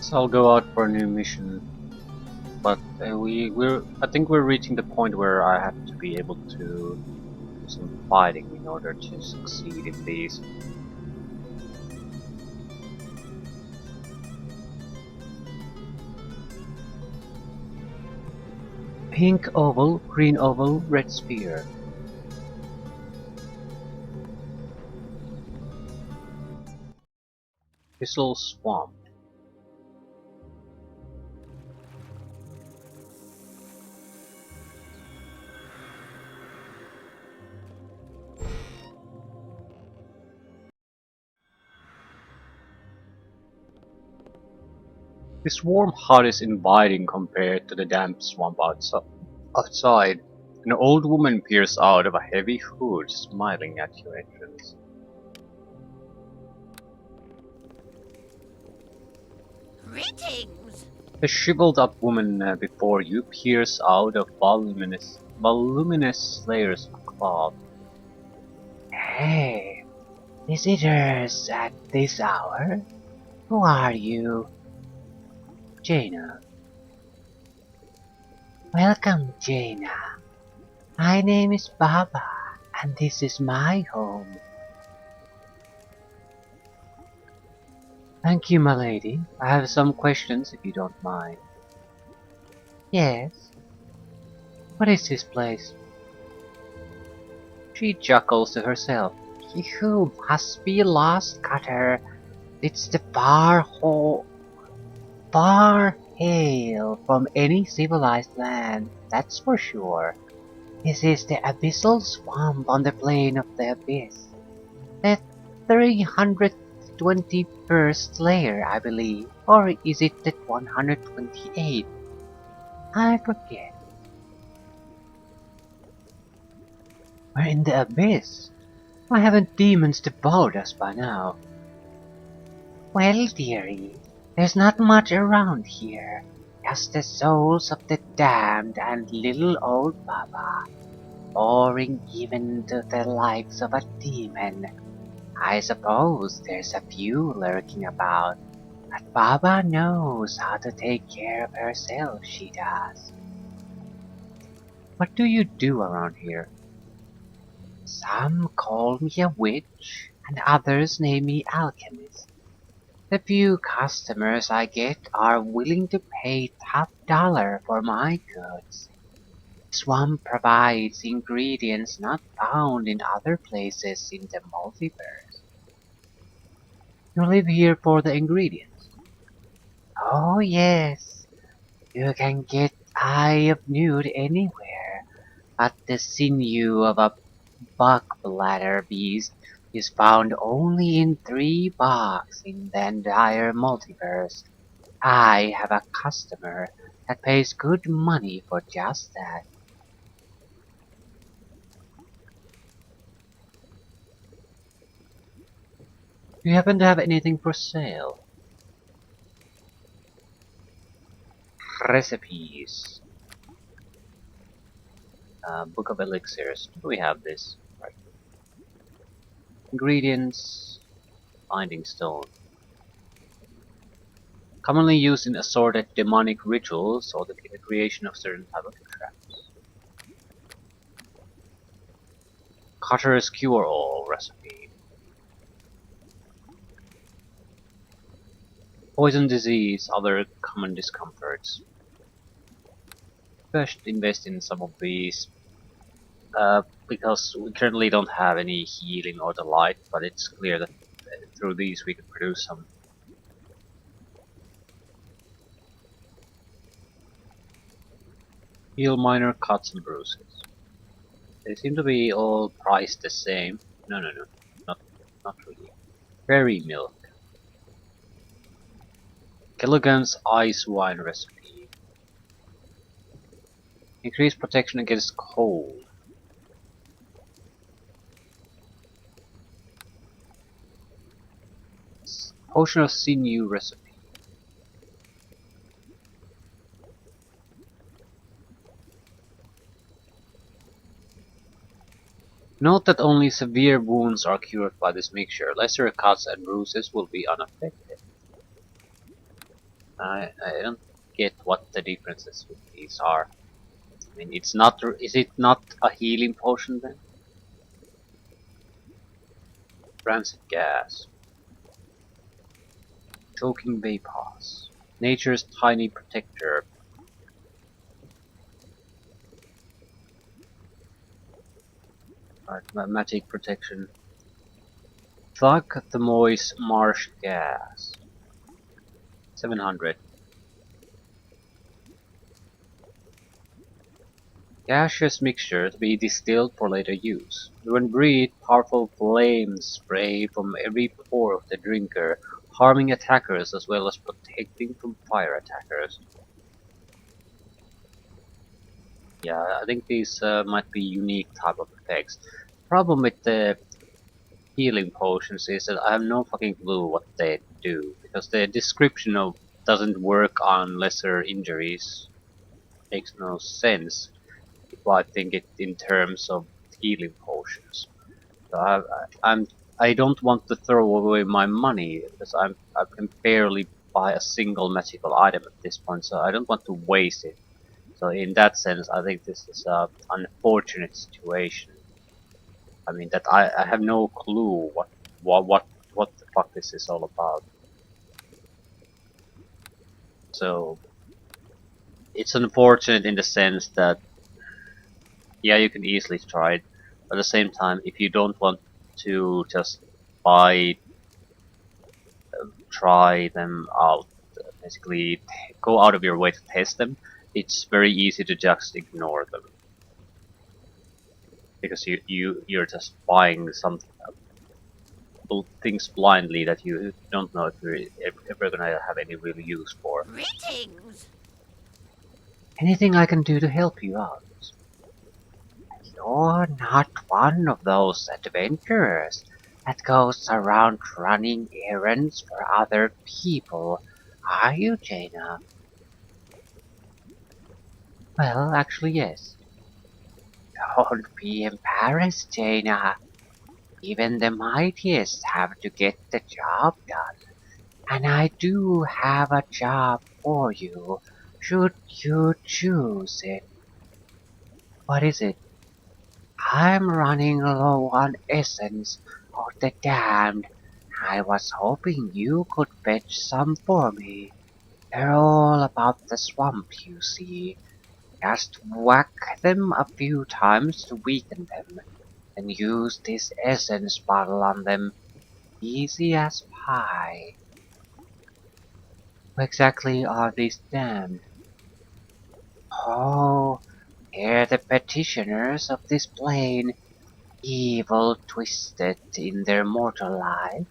So I'll go out for a new mission, but I think we're reaching the point where I have to be able to do some fighting in order to succeed in these. Pink oval, green oval, red sphere. Thistle swamp. This warm hut is inviting compared to the damp swamp outside. An old woman peers out of a heavy hood, smiling at your entrance. Greetings! The shriveled up woman before you peers out of voluminous layers of cloth. Hey, visitors at this hour? Who are you? Jaina. Welcome, Jaina. My name is Baba, and this is my home. Thank you, my lady. I have some questions if you don't mind. Yes? What is this place? She chuckles to herself. You must be lost, Cutter. It's the far hail from any civilized land, that's for sure. This is the abyssal swamp on the plain of the abyss. The 321st layer, I believe. Or is it the 128th? I forget. We're in the abyss. Why haven't demons devoured us by now? Well, dearie, there's not much around here. Just the souls of the damned and little old Baba, boring even to the likes of a demon. I suppose there's a few lurking about, but Baba knows how to take care of herself, she does. What do you do around here? Some call me a witch, and others name me alchemist. The few customers I get are willing to pay top dollar for my goods. Swamp provides ingredients not found in other places in the multiverse. You live here for the ingredients? Oh yes, you can get Eye of Newt anywhere, but the sinew of a buck-bladder beast is found only in 3 boxes in the entire multiverse. I have a customer that pays good money for just that. Do you happen to have anything for sale? Recipes. Book of Elixirs. Do we have this? Right. Ingredients. Binding stone. Commonly used in assorted demonic rituals or in the creation of certain type of traps. Cutter's Cure-All recipe. Poison disease, other common discomforts. Best invest in some of these because we currently don't have any healing or the light, but it's clear that through these we can produce some. Heal minor cuts and bruises. They seem to be all priced the same. No, not really. Berry milk. Gilligan's ice wine recipe. Increase protection against cold. Potion of sinew recipe. Note that only severe wounds are cured by this mixture. Lesser cuts and bruises will be unaffected. I don't get what the differences with these are. I mean, it's not. Is it not a healing potion then? Rancid gas, choking vapors, nature's tiny protector, right, magic protection. Thug the moist marsh gas, 700. Gaseous mixture to be distilled for later use. When breathed, powerful flames spray from every pore of the drinker, harming attackers as well as protecting from fire attackers. Yeah, I think these might be unique type of effects. Problem with the healing potions is that I have no fucking clue what they do, because the description of doesn't work on lesser injuries. Makes no sense if I think it in terms of healing potions. So I don't want to throw away my money because I can barely buy a single magical item at this point, so I don't want to waste it. So in that sense, I think this is a unfortunate situation. I mean that I have no clue what the fuck this is all about. So it's unfortunate in the sense that yeah, you can easily try it, but at the same time, if you don't want to just buy try them out, basically go out of your way to test them, it's very easy to just ignore them because you're just buying some things blindly that you don't know if you're ever gonna have any real use for. Greetings! Anything I can do to help you out? You're not one of those adventurers that goes around running errands for other people, are you, Jaina? Well, actually, yes. Don't be embarrassed, Jaina. Even the mightiest have to get the job done. And I do have a job for you, should you choose it. What is it? I'm running low on essence of the damned. I was hoping you could fetch some for me. They're all about the swamp, you see. Just whack them a few times to weaken them, and use this essence bottle on them. Easy as pie. Who exactly are these damned? Oh, they're the petitioners of this plane, evil twisted in their mortal life.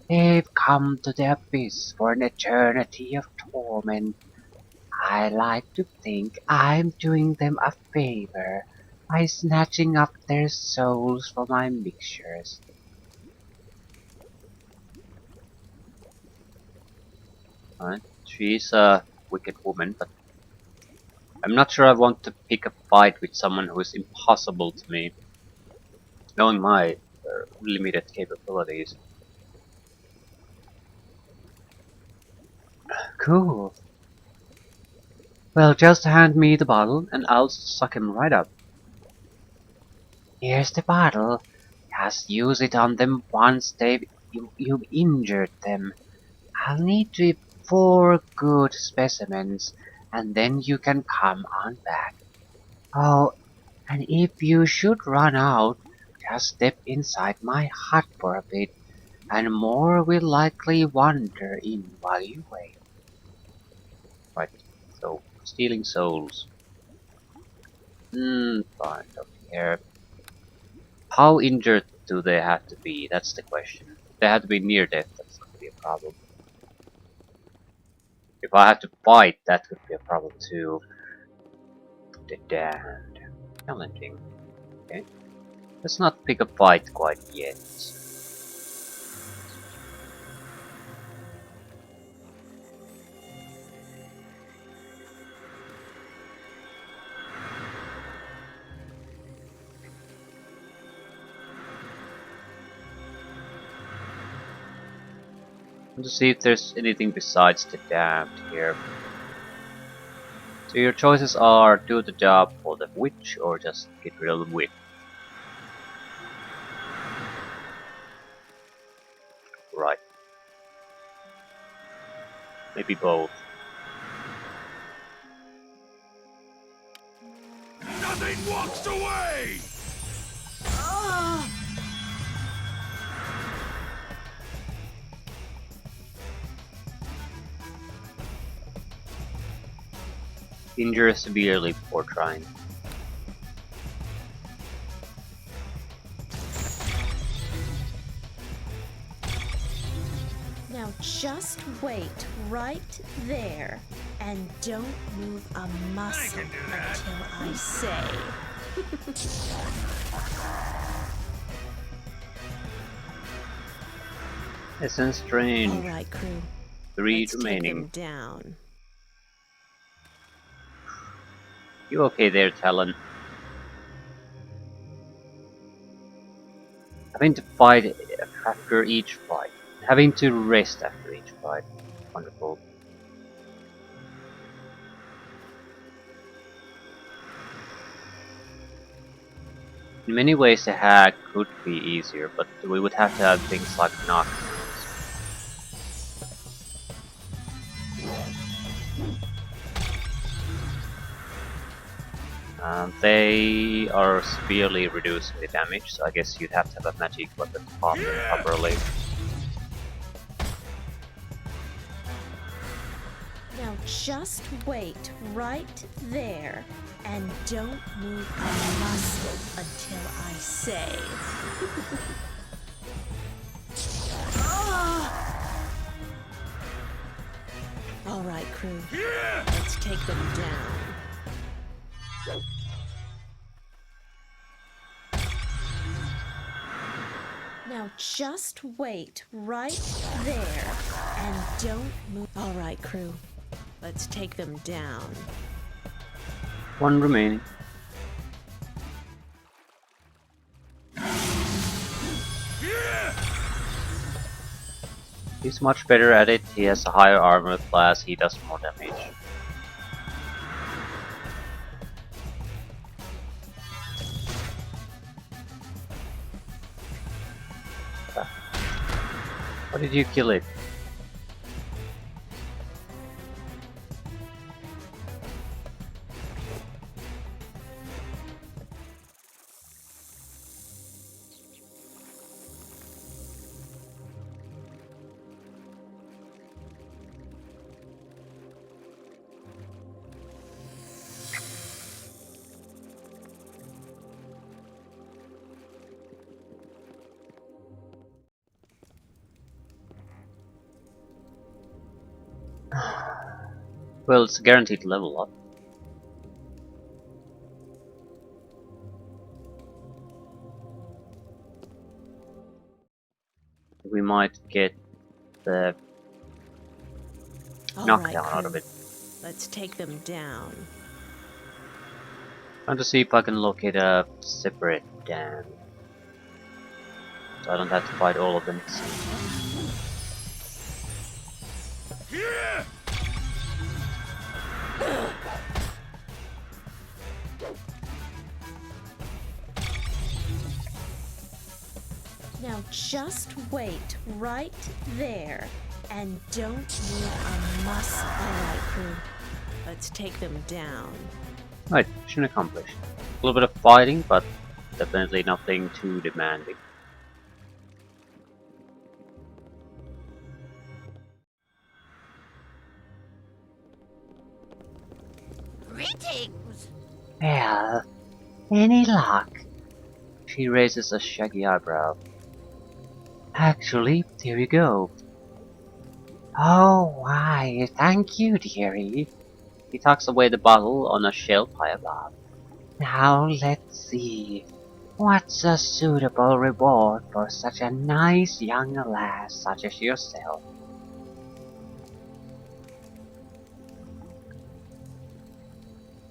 They've come to the abyss for an eternity of torment. I like to think I'm doing them a favor by snatching up their souls for my mixtures. Right? She's a wicked woman, but I'm not sure I want to pick a fight with someone who is impossible to me, knowing my limited capabilities. Cool. Well, just hand me the bottle and I'll suck him right up. Here's the bottle. Just use it on them once you've injured them. I'll need to 4 good specimens, and then you can come on back. Oh, and if you should run out, just step inside my hut for a bit, and more will likely wander in while you wait. Right, so stealing souls. Fine, don't care. How injured do they have to be? That's the question. If they have to be near death, that's gonna be a problem. If I have to fight, that could be a problem too. The damned. Challenging. Okay. Let's not pick a fight quite yet. To see if there's anything besides the damned here. So your choices are do the job for the witch or just get rid of the witch. Right. Maybe both. Nothing walks away! Injure severely before trying. Now just wait right there and don't move a muscle can do that. until I say. Essence drained. All right, crew. 3 Let's remaining. take them down. You okay there, Talon? Having to fight after each fight. Having to rest after each fight. Wonderful. In many ways the hack could be easier, but we would have to have things like knockdowns. They are severely reducing the damage, so I guess you'd have to have a magic weapon to pop them properly. Now just wait right there and don't move a muscle until I say. All right, crew. Let's take them down. Now just wait right there and don't move. All right, crew. Let's take them down. 1 remaining. He's much better at it, he has a higher armor class, he does more damage. How did you kill it? Well, it's a guaranteed level up. We might get the All knockdown right, out of crew. it. Let's take them down. Trying to see if I can locate a separate dam. So I don't have to fight all of them at the same time. Now just wait right there and don't move a muscle. All right, crew. Let's take them down. Right, mission accomplished. A little bit of fighting, but definitely nothing too demanding. Greetings! Well, any luck? She raises a shaggy eyebrow. Actually, there you go. Oh, why, thank you, dearie. He tucks away the bottle on a shelf high above. Now let's see. What's a suitable reward for such a nice young lass such as yourself?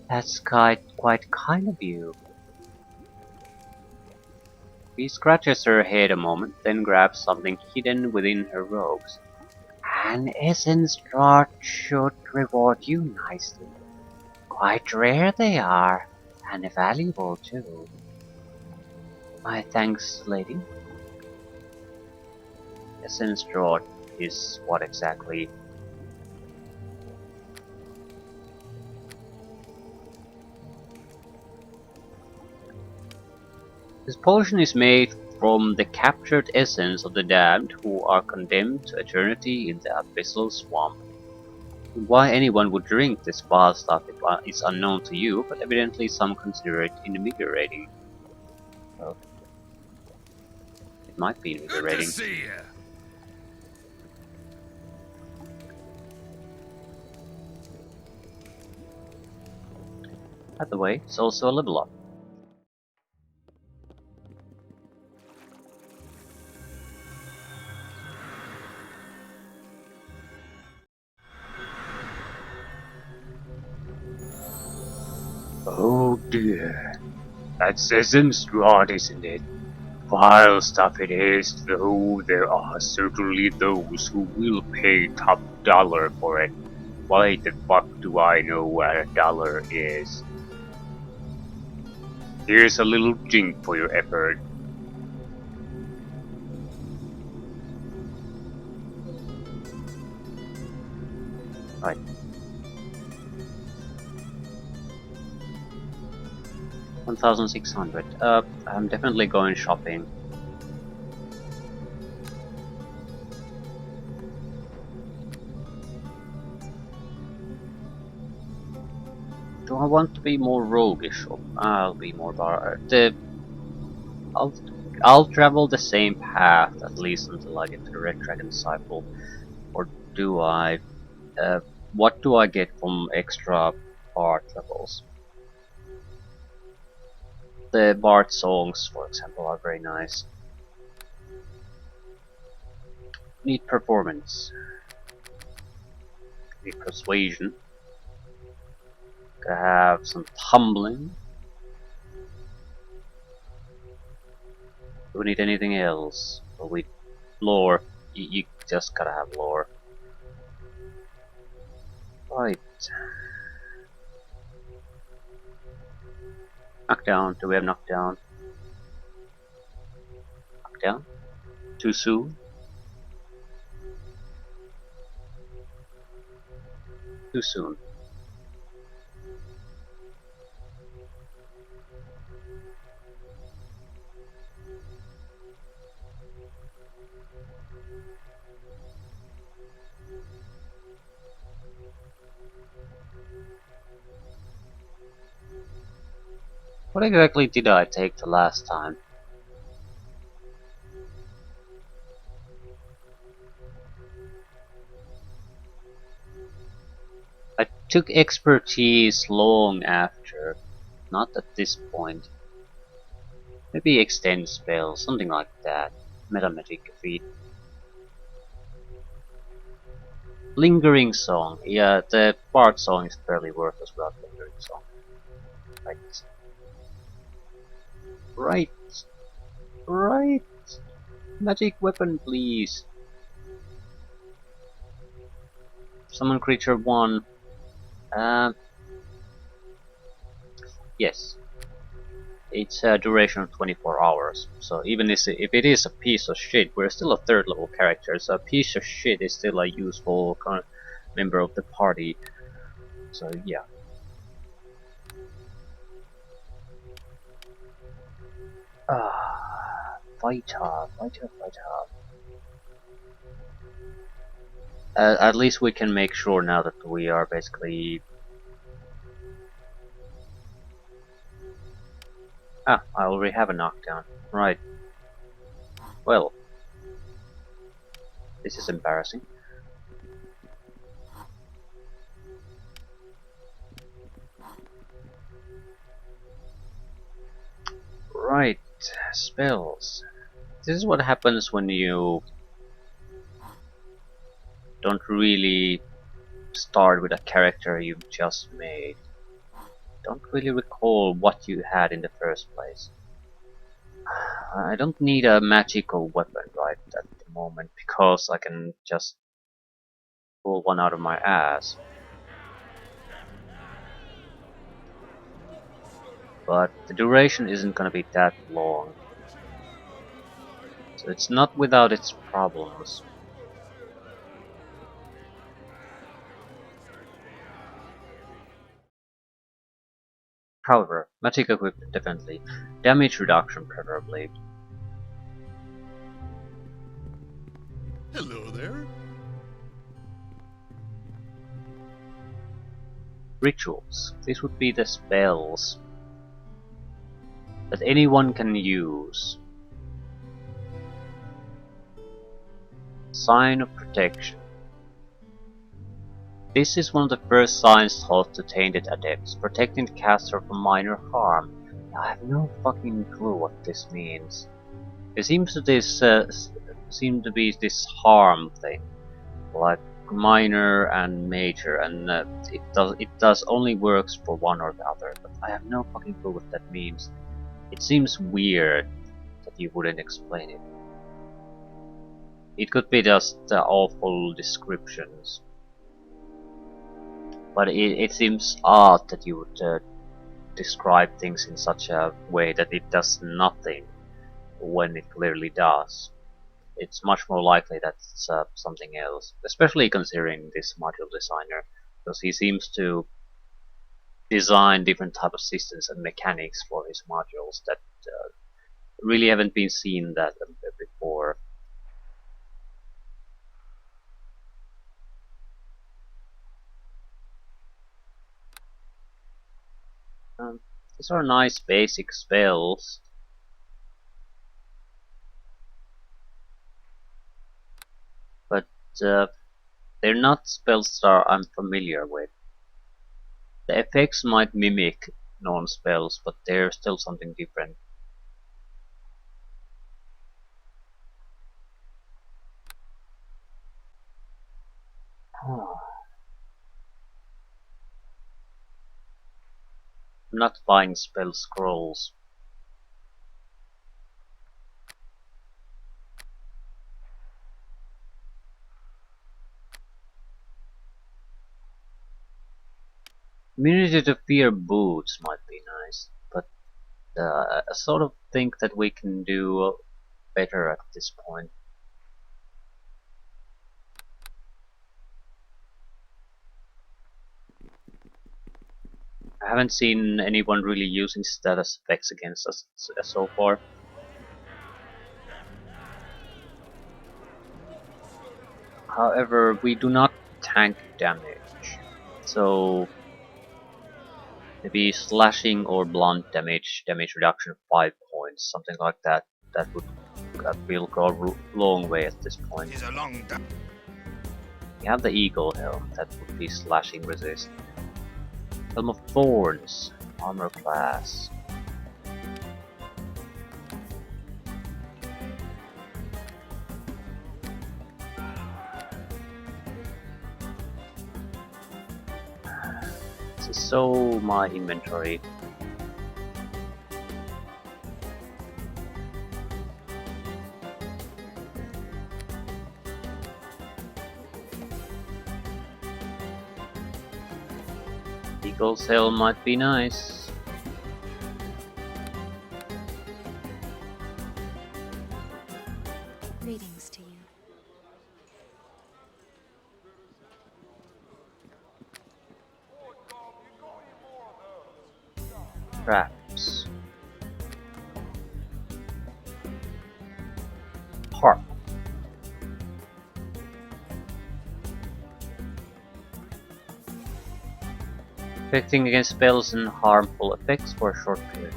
That's quite kind of you. She scratches her head a moment, then grabs something hidden within her robes. An essence draught should reward you nicely. Quite rare they are, and valuable too. My thanks, lady. Essence draught is what exactly? This potion is made from the captured essence of the damned who are condemned to eternity in the abyssal swamp. Why anyone would drink this vile stuff is unknown to you, but evidently some consider it invigorating. Well, it might be Good to invigorating. see you. By the way, it's also a level up. Oh dear. That's essence rod, isn't it? Vile stuff it is, though there are certainly those who will pay top dollar for it. Why the fuck do I know what a dollar is? Here's a little jink for your effort. Right. 1,600. I'm definitely going shopping. Do I want to be more roguish? Or I'll be more I'll I'll travel the same path at least until I get to the Red Dragon Disciple. Or do I? Uh, what do I get from extra bard levels? The bard songs, for example, are very nice. Need performance. Need persuasion. Gotta have some tumbling. Do we need anything else? Or we lore? You just gotta have lore. Right. Knockdown. Do we have knockdown? Knockdown? Too soon? Too soon. What exactly did I take the last time? I took expertise long after, not at this point. Maybe extend spell, something like that. Metamagic feat. Lingering song. Yeah, the bard song is fairly worthless without lingering song. Right. Right. Right. Magic weapon, please. Summon creature 1. Yes. It's a duration of 24 hours. So even if it is a piece of shit, we're still a 3rd level character. So a piece of shit is still a useful member of the party. So yeah. Fight hard, fight hard, fight hard. At least we can make sure now that we are basically... I already have a knockdown. Right. Well. This is embarrassing. Right. Spells. This is what happens when you don't really start with a character you've just made. Don't really recall what you had in the first place. I don't need a magical weapon right at the moment because I can just pull one out of my ass. But the duration isn't gonna be that long. So it's not without its problems. However, magic equipment definitely. Damage reduction preferably. Hello there. Rituals. These would be the spells that anyone can use. Sign of protection. This is one of the first signs taught to tainted adepts, protecting the caster from minor harm. I have no fucking clue what this means. There seems to be this harm thing, like minor and major, and it does only works for one or the other. But I have no fucking clue what that means. It seems weird that you wouldn't explain it. It could be just awful descriptions. But it seems odd that you would describe things in such a way that it does nothing when it clearly does. It's much more likely that it's something else, especially considering this module designer, because he seems to design different type of systems and mechanics for his modules that really haven't been seen that before. These are nice basic spells, but they're not spells that I'm familiar with. The effects might mimic known spells, but they're still something different. I'm not buying spell scrolls. Immunity to fear boots might be nice, but I sort of think that we can do better at this point. I haven't seen anyone really using status effects against us so far. However, we do not tank damage, so maybe slashing or blunt damage reduction 5 points, something like that. That will go a long way at this point. It is a long time. We have the Eagle Helm, that would be slashing resist. Helm of Thorns, armor class. This is so my inventory. Eagle's Helm might be nice. Greetings to you. Traps. Harp. Protecting against spells and harmful effects for a short period.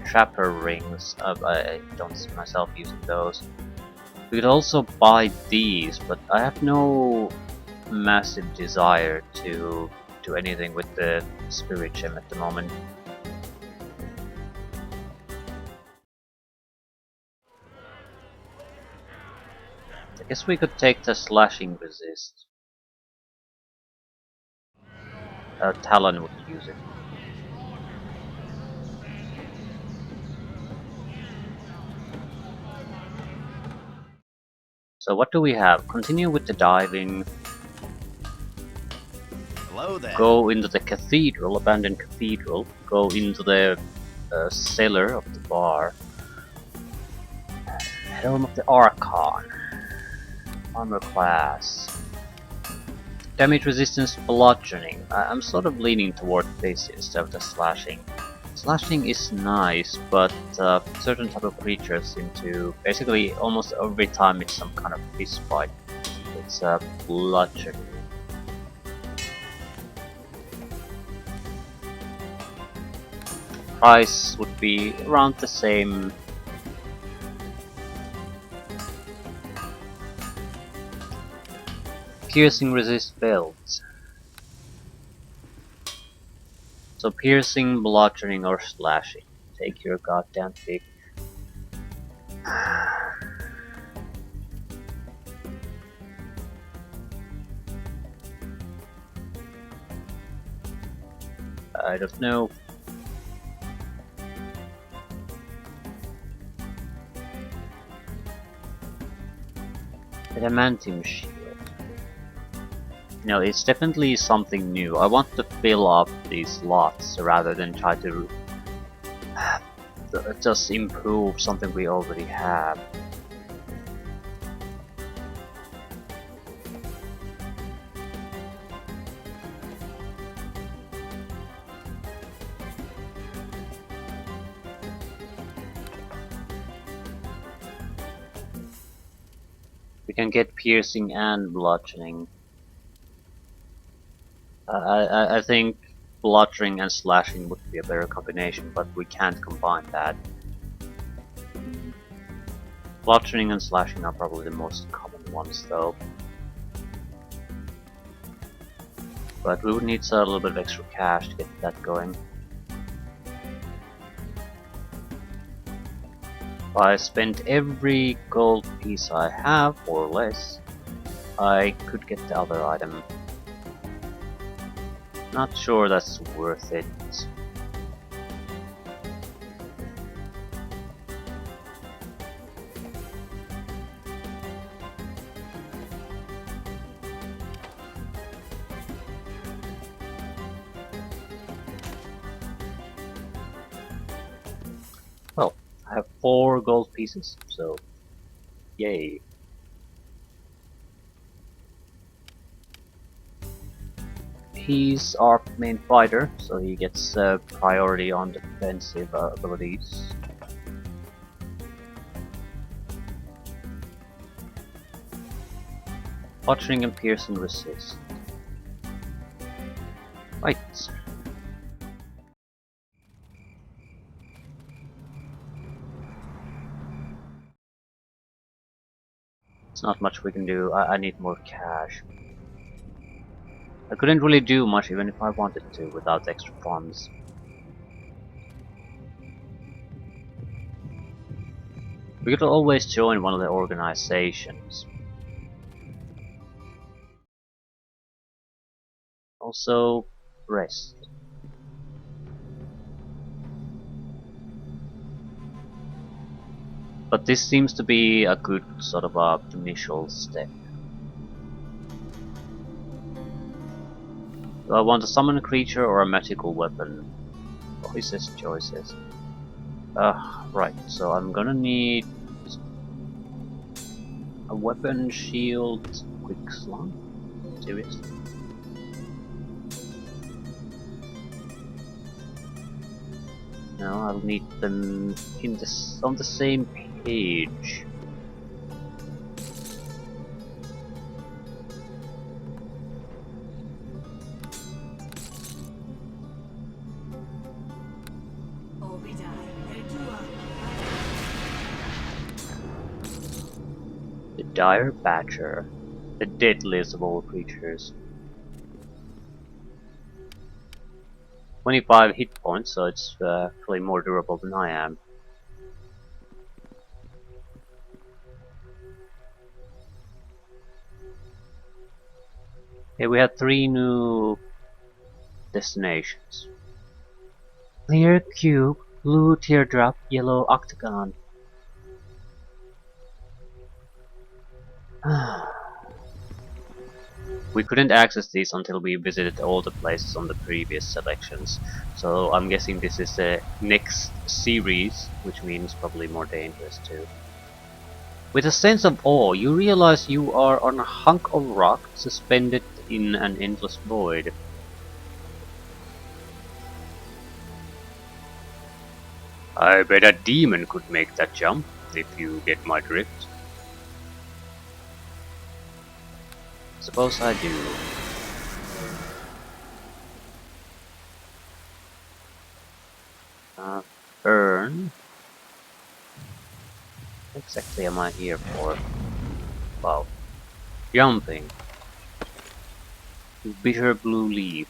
Trapper rings. I don't see myself using those. We could also buy these, but I have no massive desire to do anything with the spirit gem at the moment. I guess we could take the slashing resist. Talon would use it. So what do we have? Continue with the diving. Hello there. Go into the cathedral, abandoned cathedral. Go into the cellar of the bar. Helm of the Archon. Armor class. Damage resistance bludgeoning. I'm sort of leaning toward this instead of the slashing. Slashing is nice, but certain type of creatures seem to... Basically, almost every time it's some kind of fist fight, it's bludgeoning. Price would be around the same. Piercing resist belts. So piercing, bludgeoning, or slashing. Take your goddamn pick. I don't know. Adamantium shield. You know, it's definitely something new. I want to fill up these slots rather than try to just improve something we already have. We can get piercing and bludgeoning. I think bludgeoning and slashing would be a better combination, but we can't combine that. Bludgeoning and slashing are probably the most common ones though. But we would need a little bit of extra cash to get that going. If I spend every gold piece I have, or less, I could get the other item. Not sure that's worth it. Well, I have 4 gold pieces, so yay. He's our main fighter, so he gets priority on defensive abilities. Bludgeoning and piercing resist. Right. It's not much we can do. I need more cash. I couldn't really do much even if I wanted to without extra funds. We could always join one of the organizations. Also, rest. But this seems to be a good sort of initial step. Do I want to summon a creature or a magical weapon? Choices, choices. Right, so I'm gonna need a weapon, shield, quick slung? Seriously? No, I'll need them in this on the same page. The Dire Badger, the deadliest of all creatures. 25 hit points, so it's actually more durable than I am. Okay, we have 3 new destinations. Clear cube, blue teardrop, yellow octagon. We couldn't access these until we visited all the places on the previous selections, so I'm guessing this is the next series, which means probably more dangerous too. With a sense of awe, you realize you are on a hunk of rock suspended in an endless void. I bet a demon could make that jump, if you get my drift. Suppose I do. Burn? What exactly am I here for? Wow. Jumping. Bitter blue leaf.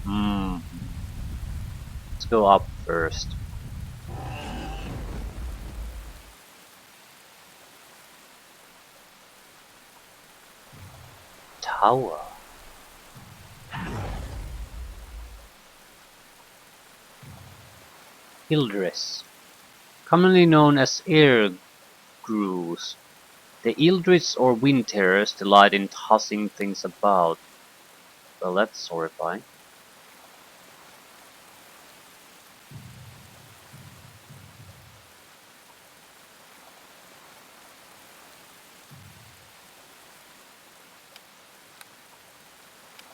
Hmm. Let's go up first. Tower. Ildris. Commonly known as air grooves. The Ildris or wind terrors delight in tossing things about. Well, that's horrifying.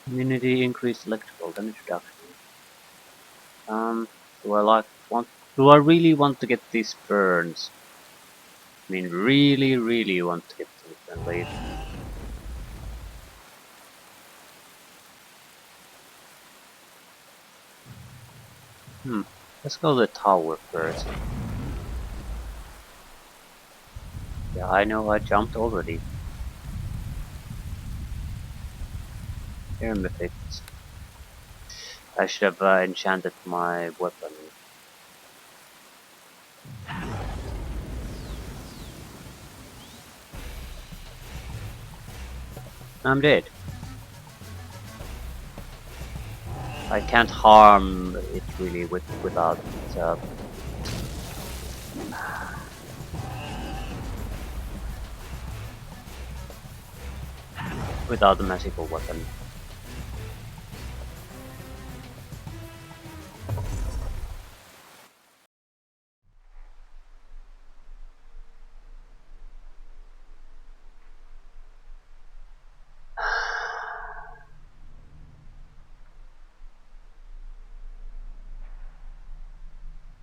Immunity increased electrical damage reduction. Um, do I like want? Do I really want to get these burns? I mean, really want to get these and leave. Let's go to the tower first. Yeah, I know I jumped already. Here in the fits. I should have enchanted my weapon. I'm dead. I can't harm it really without uh, without the magical weapon.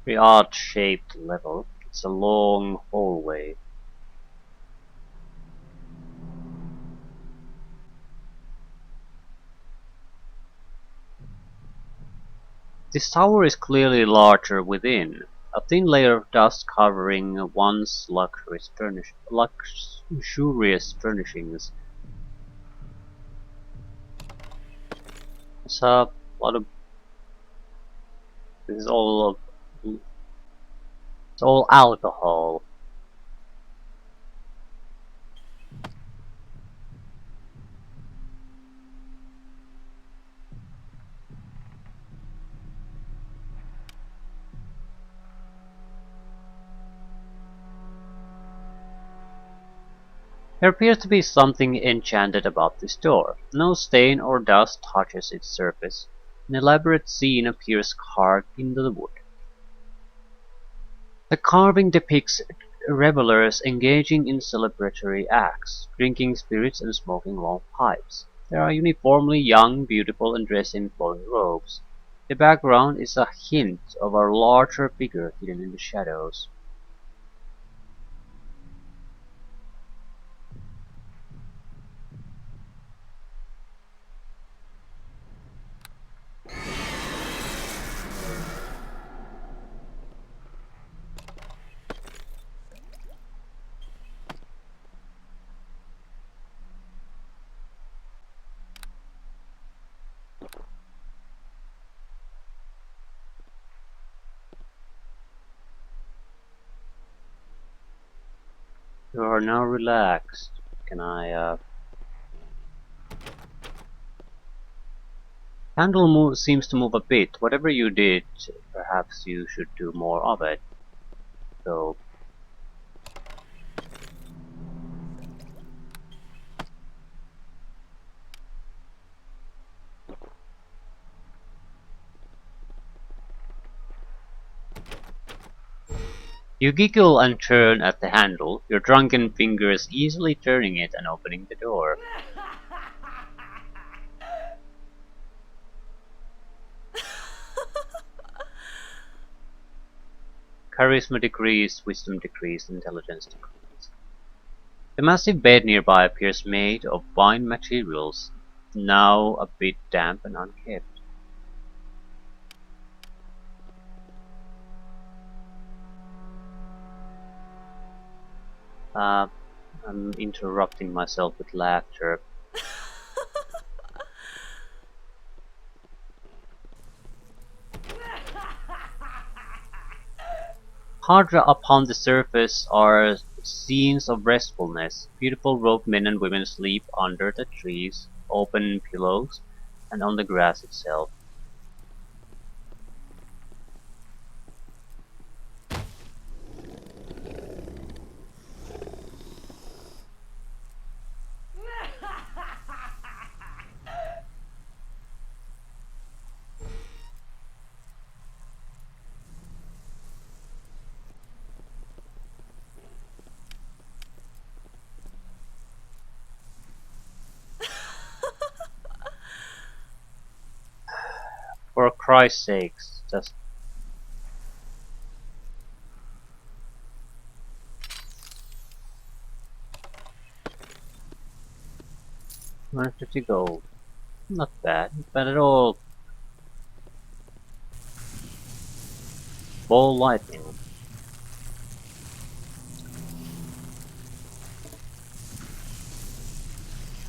Very odd shaped level. It's a long hallway. This tower is clearly larger within. A thin layer of dust covering once luxurious furnishings. It's a lot of. This is all of. It's all alcohol. There appears to be something enchanted about this door. No stain or dust touches its surface. An elaborate scene appears carved into the wood. The carving depicts revelers engaging in celebratory acts, drinking spirits and smoking long pipes. They are uniformly young, beautiful, and dressed in flowing robes. The background is a hint of a larger figure hidden in the shadows. You are now relaxed. Can I, Handle seems to move a bit. Whatever you did, perhaps you should do more of it. So, you giggle and turn at the handle, your drunken fingers easily turning it and opening the door. Charisma decreased, wisdom decreased, intelligence decreased. The massive bed nearby appears made of fine materials, now a bit damp and unkempt. I'm interrupting myself with laughter. Hard upon the surface are scenes of restfulness. Beautiful robed men and women sleep under the trees, open pillows, and on the grass itself. For Christ's sakes, just $150 gold. Not bad, not bad at all. Ball lightning.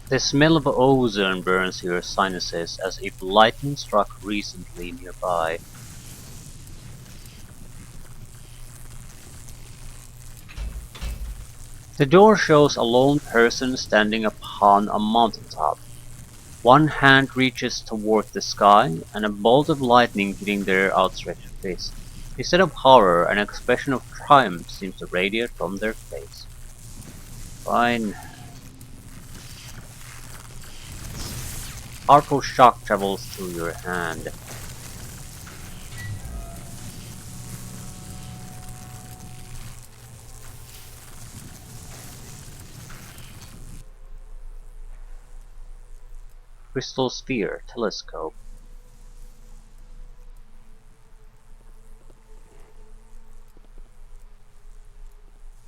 The smell of ozone burns your sinuses as if lightning struck recently nearby. The door shows a lone person standing upon a mountaintop. One hand reaches toward the sky, and a bolt of lightning hitting their outstretched fist. Instead of horror, an expression of triumph seems to radiate from their face. Fine. Powerful shock travels through your hand. Crystal sphere, telescope.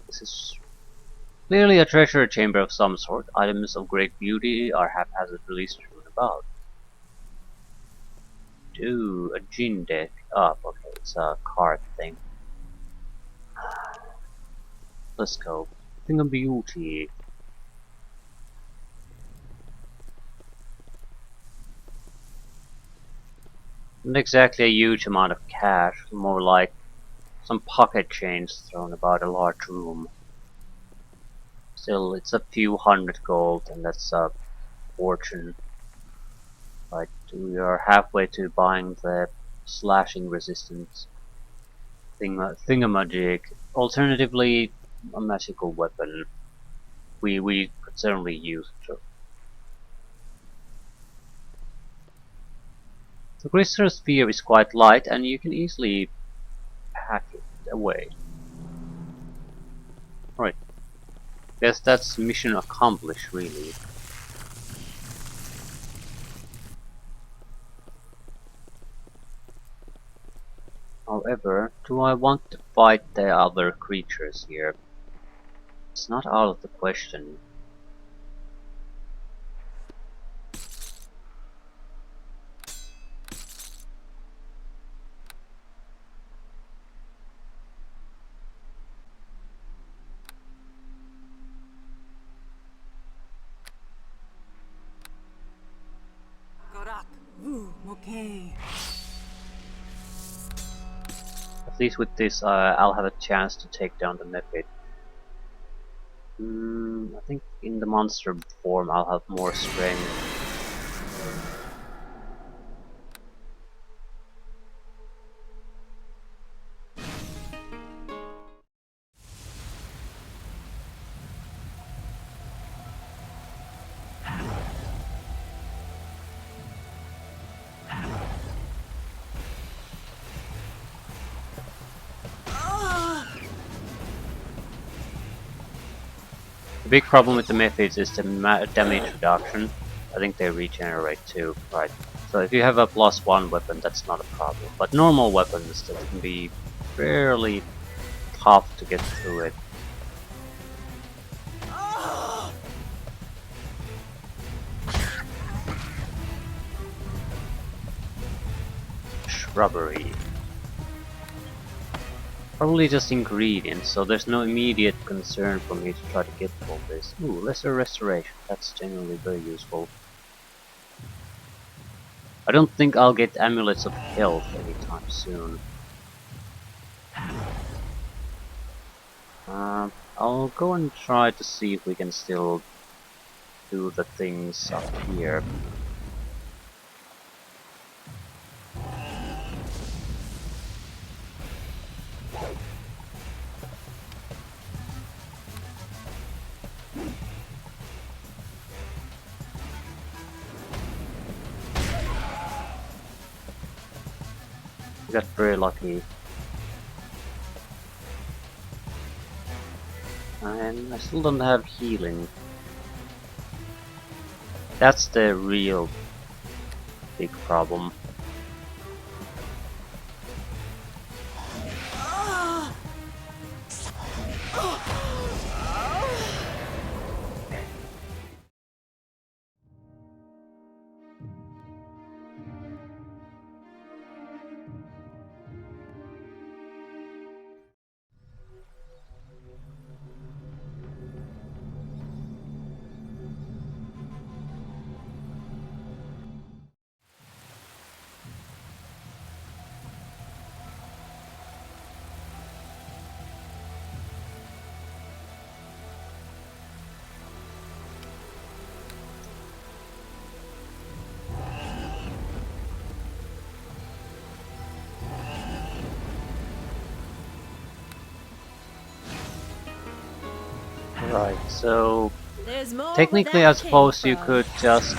This is clearly a treasure chamber of some sort. Items of great beauty are haphazardly strewn about. Ooh, a gin deck. Oh, okay, it's a card thing. Telescope. Thing of beauty. Not exactly a huge amount of cash, more like some pocket change thrown about a large room. Still, it's a few hundred gold, and that's a fortune. But we are halfway to buying the slashing resistance thingamajig. Alternatively, a magical weapon. We could certainly use it. The crystal sphere is quite light, and you can easily pack it away. Right. Guess that's mission accomplished, really. However, do I want to fight the other creatures here? It's not out of the question. At least with this, I'll have a chance to take down the Mephit. I think in the monster form I'll have more strength. The big problem with the methods is the damage reduction. I think they regenerate too, right? So if you have a +1 weapon, that's not a problem. But normal weapons, that can be fairly tough to get through it. Shrubbery. Probably just ingredients, so there's no immediate concern for me to try to get all this. Ooh, lesser restoration. That's genuinely very useful. I don't think I'll get amulets of health anytime soon. I'll go and try to see if we can still do the things up here. We got very lucky. And I still don't have healing. That's the real big problem. Right, so There's more technically where I that suppose came you from. could just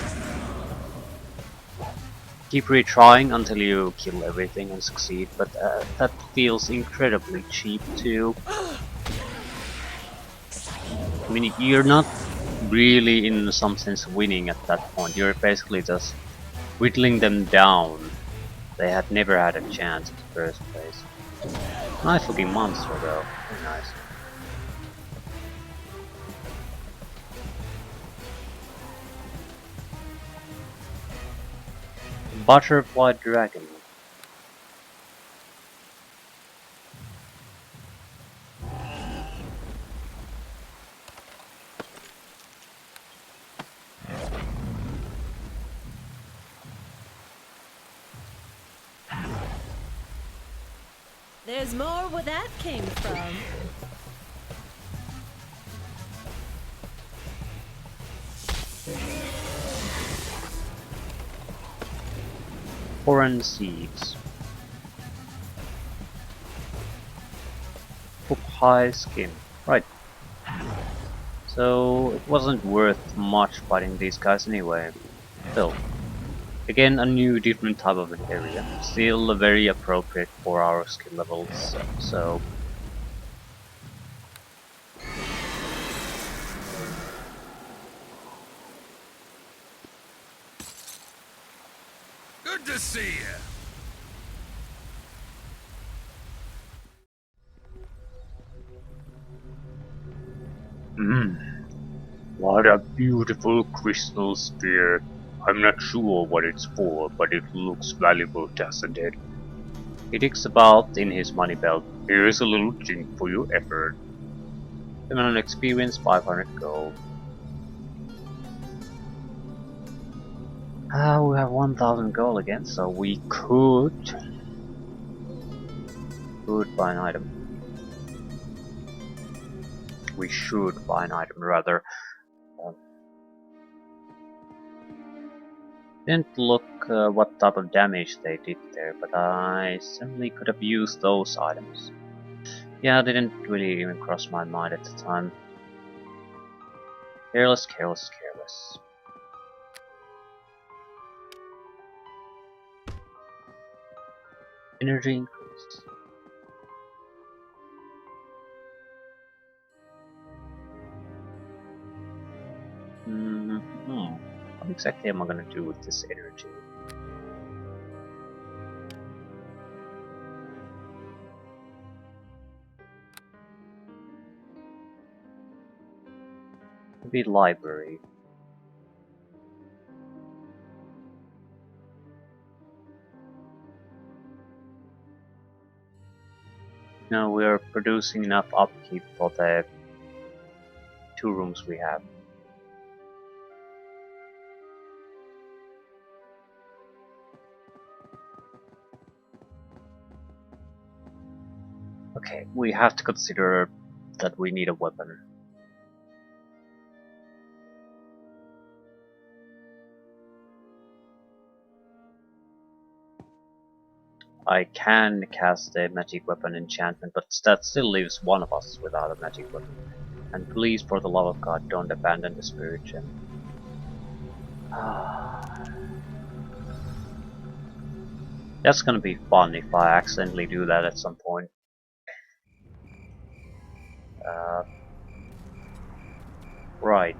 keep retrying until you kill everything and succeed, but that feels incredibly cheap too. I mean, you're not really in some sense winning at that point, you're basically just whittling them down. They had never had a chance in the first place. Nice looking monster though, very nice. Butterfly dragon. There's more where that came from. Foreign seeds. Hook high skin. Right. So it wasn't worth much fighting these guys anyway. Still. Again, a new different type of an area. Still very appropriate for our skill levels, so... Good to see you. What a beautiful crystal spear. I'm not sure what it's for, but it looks valuable, doesn't it? He digs about in his money belt. Here's a little thing for your effort. Criminal experience, 500 gold. We have 1000 gold again, so we could buy an item. we should buy an item rather. Um, didn't look what type of damage they did there, but I certainly could have used those items. Yeah, didn't really even cross my mind at the time. Careless, careless, careless. Energy increase. What exactly am I gonna do with this energy? Maybe library. No, we are producing enough upkeep for the 2 rooms we have. Okay, we have to consider that we need a weapon. I can cast a magic weapon enchantment, but that still leaves one of us without a magic weapon. And please, for the love of God, don't abandon the spirit gem. That's gonna be fun if I accidentally do that at some point. Right.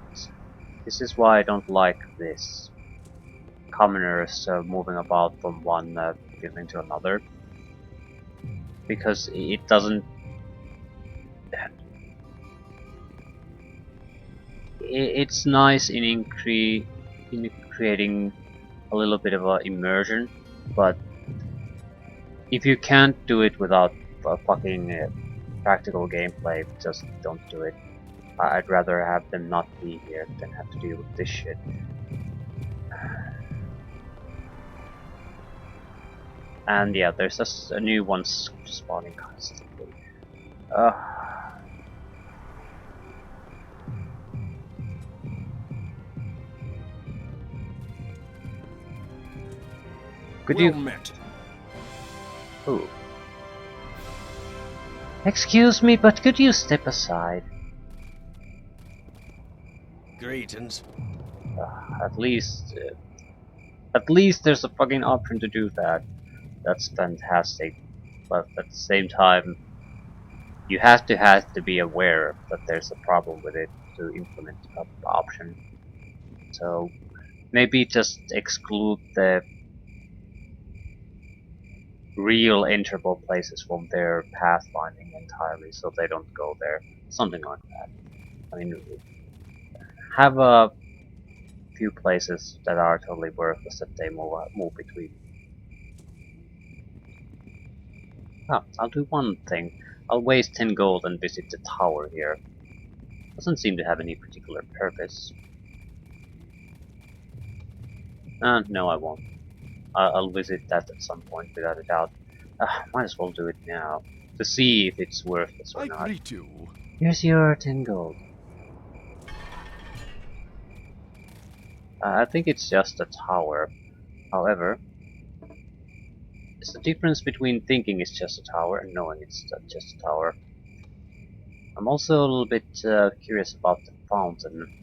This is why I don't like this. Commoners moving about from one building to another. Because it doesn't... It's nice in creating a little bit of a immersion, but if you can't do it without fucking practical gameplay, just don't do it. I'd rather have them not be here than have to deal with this shit. And yeah, there's just a new one spawning constantly. Could well you... met. Ooh. Excuse me, but could you step aside? Greetings. At least... at least there's a fucking option to do that. That's fantastic. But at the same time, you have to be aware that there's a problem with it to implement the option. So maybe just exclude the real enterable places from their pathfinding entirely, so they don't go there. Something like that. I mean, have a few places that are totally worthless that they move between. Ah, I'll do one thing. I'll waste 10 gold and visit the tower here. Doesn't seem to have any particular purpose. No, I won't. I'll visit that at some point, without a doubt. Might as well do it now, to see if it's worthless or I not. greet you. Here's your 10 gold. I think it's just a tower. However, there's a difference between thinking it's just a tower and knowing it's just a tower. I'm also a little bit curious about the fountain.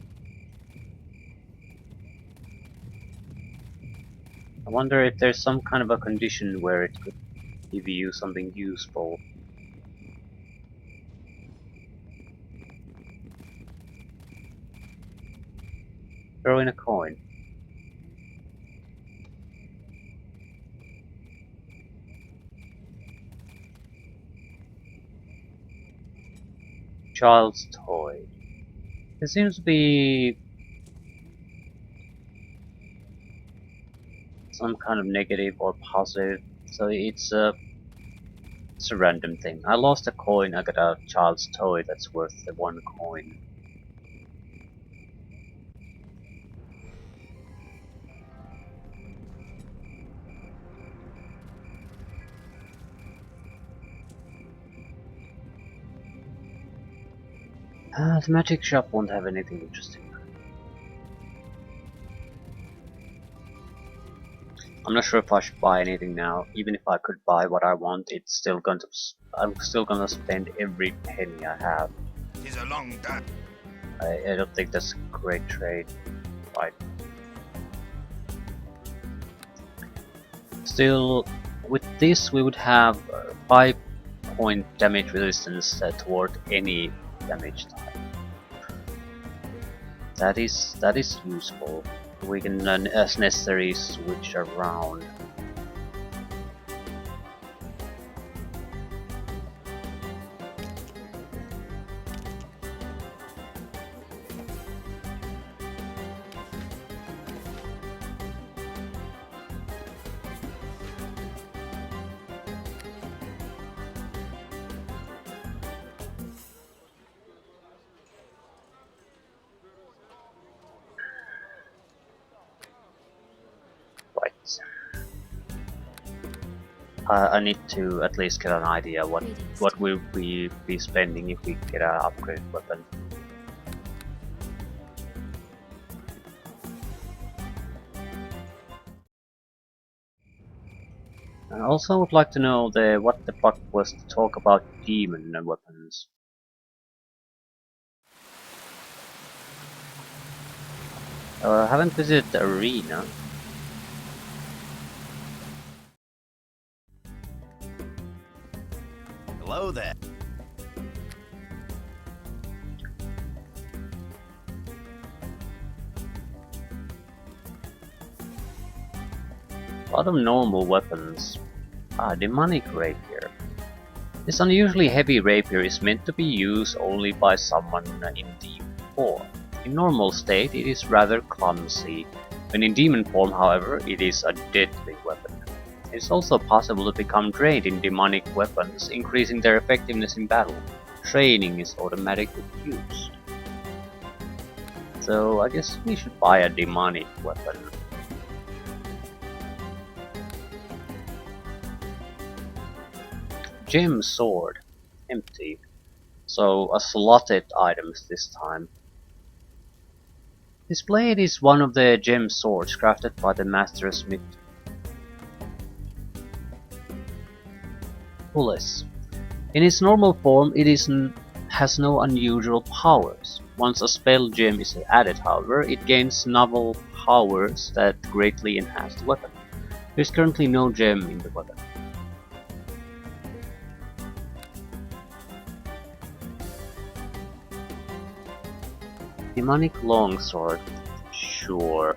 I wonder if there's some kind of a condition where it could give you something useful. Throw in a coin. Child's toy. There seems to be some kind of negative or positive, so it's a random thing. I lost a coin, I got a child's toy that's worth the 1 coin. The magic shop won't have anything interesting. I'm not sure if I should buy anything now. Even if I could buy what I want, I'm still gonna spend every penny I have. Tis a long day. I don't think that's a great trade, right? Still, with this we would have 5-point damage resistance toward any damage type. That is useful. We can, as necessary, switch around. Right. I need to at least get an idea what we'll be spending if we get an upgraded weapon. I also would like to know what the fuck was the talk about demon weapons. I haven't visited the arena. Hello there. A lot of normal weapons. Demonic rapier. This unusually heavy rapier is meant to be used only by someone in demon form. In normal state, it is rather clumsy. When in demon form, however, it is a deadly weapon. It is also possible to become trained in demonic weapons, increasing their effectiveness in battle. Training is automatically used. So I guess we should buy a demonic weapon. Gem sword. Empty. So a slotted items this time. This blade is one of the gem swords crafted by the master smith. Pulis. In its normal form, has no unusual powers. Once a spell gem is added, however, it gains novel powers that greatly enhance the weapon. There is currently no gem in the weapon. Demonic longsword. Sure.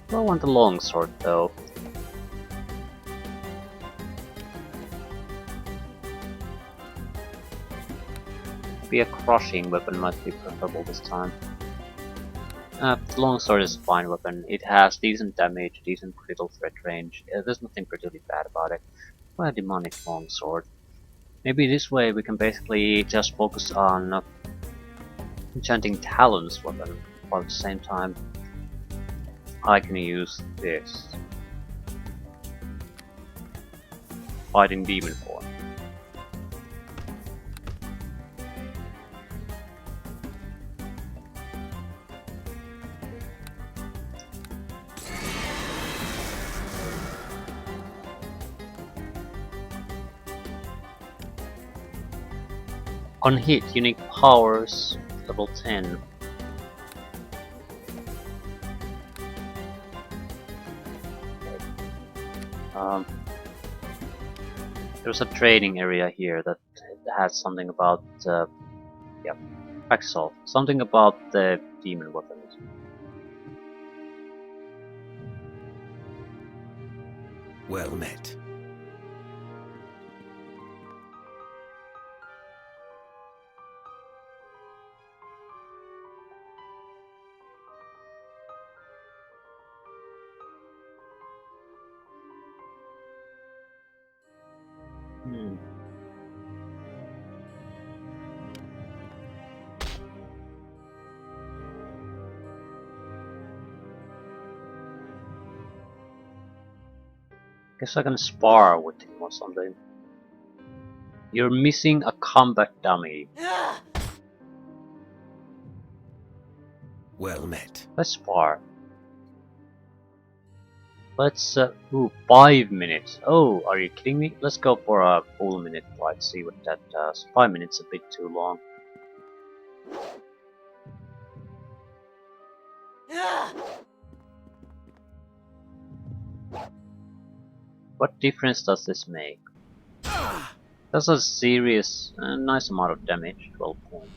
I don't want the longsword though. Maybe a crushing weapon might be preferable this time. The longsword is a fine weapon. It has decent damage, decent critical threat range. There's nothing particularly bad about it. Why a demonic longsword? Maybe this way we can basically just focus on enchanting Talon's weapon, while at the same time I can use this. Fighting demon form. On hit, unique powers, level 10. There's a trading area here that has something about, yeah, practice all. Something about the demon weapons. Well met. Guess I can spar with him or something. You're missing a combat dummy. Well met. That's far. Let's, 5 minutes. Oh, are you kidding me? Let's go for a full minute fight, see what that does. 5 minutes a bit too long. What difference does this make? That's a serious, nice amount of damage, 12 points.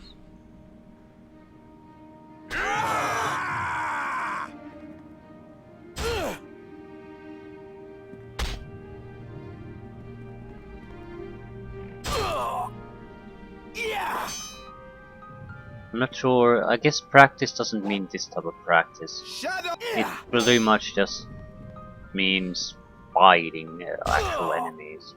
I'm not sure, I guess practice doesn't mean this type of practice. Shut up! It pretty much just means fighting actual enemies.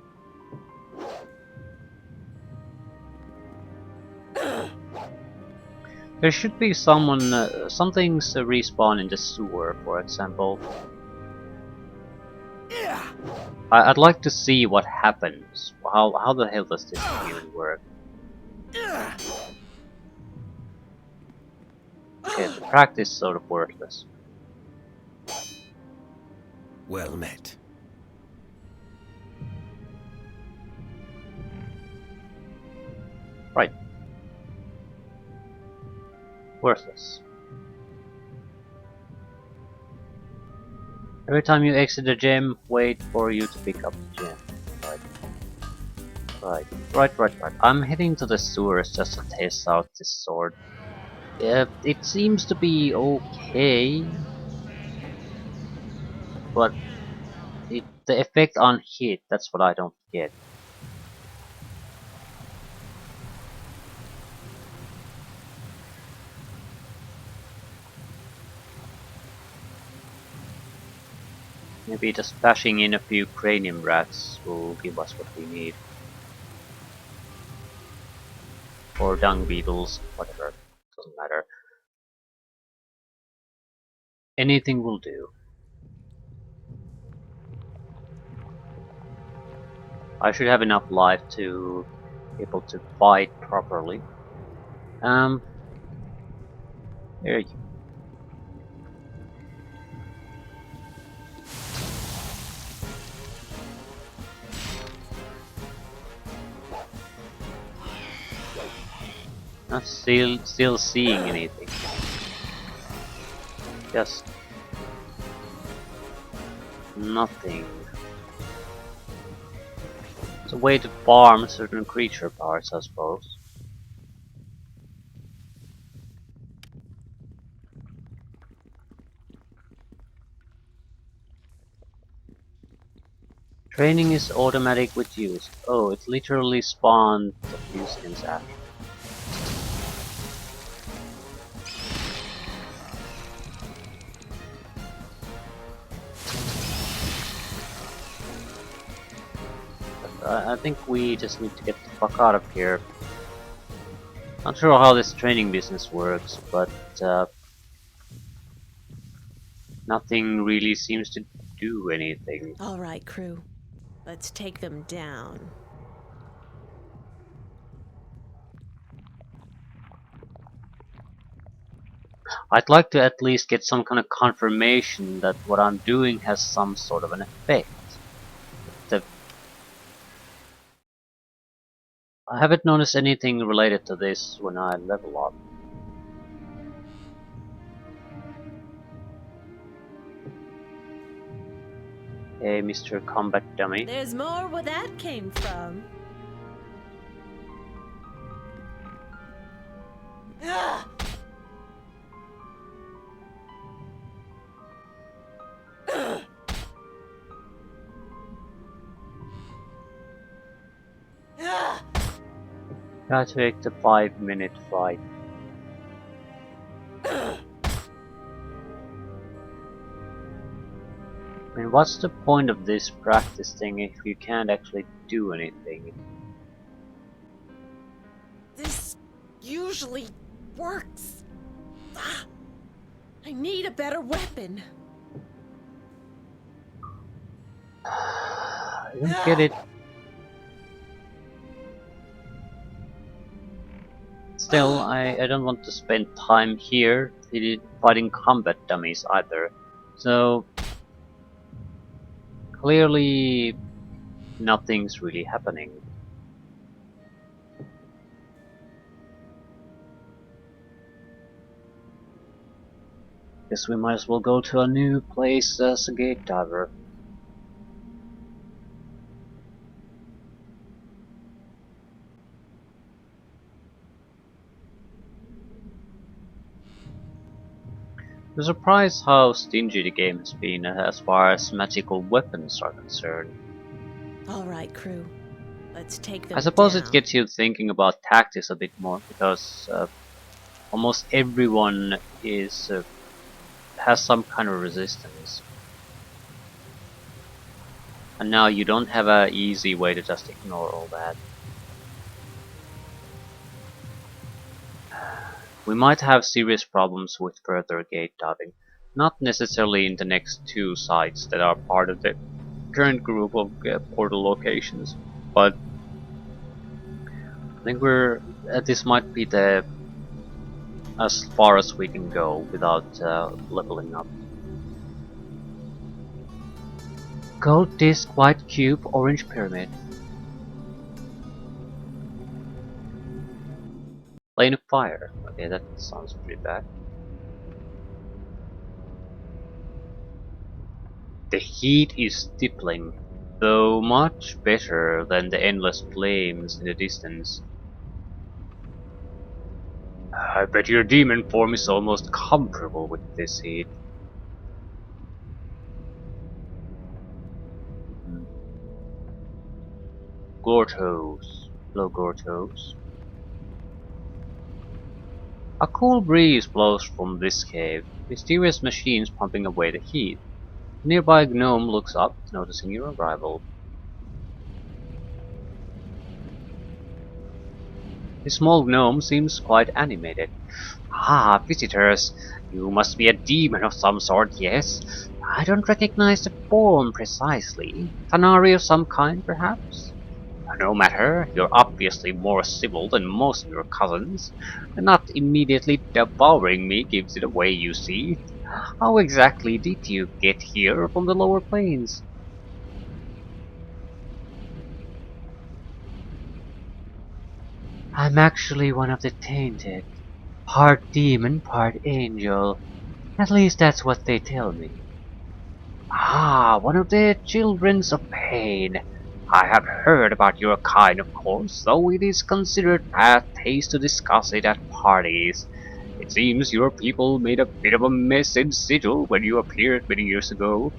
There should be someone, some things respawn in the sewer, for example. I'd like to see what happens. How the hell does this even work? Okay, the practice is sort of worthless. Well met. Right. Worthless. Every time you exit a gem, wait for you to pick up the gem. Right. I'm heading to the sewers just to test out this sword. It seems to be okay, but the effect on hit, that's what I don't get. Maybe just bashing in a few cranium rats will give us what we need. Or dung beetles, whatever, doesn't matter. Anything will do. I should have enough life to be able to fight properly. There you go. Not still seeing anything. Just nothing. It's a way to farm certain creature parts, I suppose. Training is automatic with use. Oh, it literally spawned a few skins after. I think we just need to get the fuck out of here. Not sure how this training business works, but nothing really seems to do anything. All right, crew. Let's take them down. I'd like to at least get some kind of confirmation that what I'm doing has some sort of an effect. I haven't noticed anything related to this when I level up. Hey, Mr. Combat Dummy. There's more where that came from. Gotta take the 5-minute fight. I mean, what's the point of this practice thing if you can't actually do anything? This usually works. I need a better weapon. I don't get it. still, I don't want to spend time here fighting combat dummies either. So, clearly, nothing's really happening. Guess we might as well go to a new place as a gate diver. I'm surprised how stingy the game has been as far as magical weapons are concerned. All right, crew. Let's take them I suppose it down. gets you thinking about tactics a bit more because almost everyone is has some kind of resistance, and now you don't have an easy way to just ignore all that. We might have serious problems with further gate diving, not necessarily in the next two sites that are part of the current group of portal locations, but I think this might be the as far as we can go without leveling up. Gold disc, white cube, orange pyramid. Plane of fire. Okay, that sounds pretty bad. The heat is stippling, though much better than the endless flames in the distance. I bet your demon form is almost comparable with this heat. Gortos. Hello, Gortos. A cool breeze blows from this cave, mysterious machines pumping away the heat. A nearby gnome looks up, noticing your arrival. The small gnome seems quite animated. Ah, visitors. You must be a demon of some sort, yes? I don't recognize the form precisely. Canary of some kind, perhaps? No matter, you're obviously more civil than most of your cousins. Not immediately devouring me gives it away, you see. How exactly did you get here from the lower planes? I'm actually one of the tainted. Part demon, part angel. At least that's what they tell me. Ah, one of the childrens of pain. I have heard about your kind, of course, though it is considered bad taste to discuss it at parties. It seems your people made a bit of a mess in Sigil when you appeared many years ago.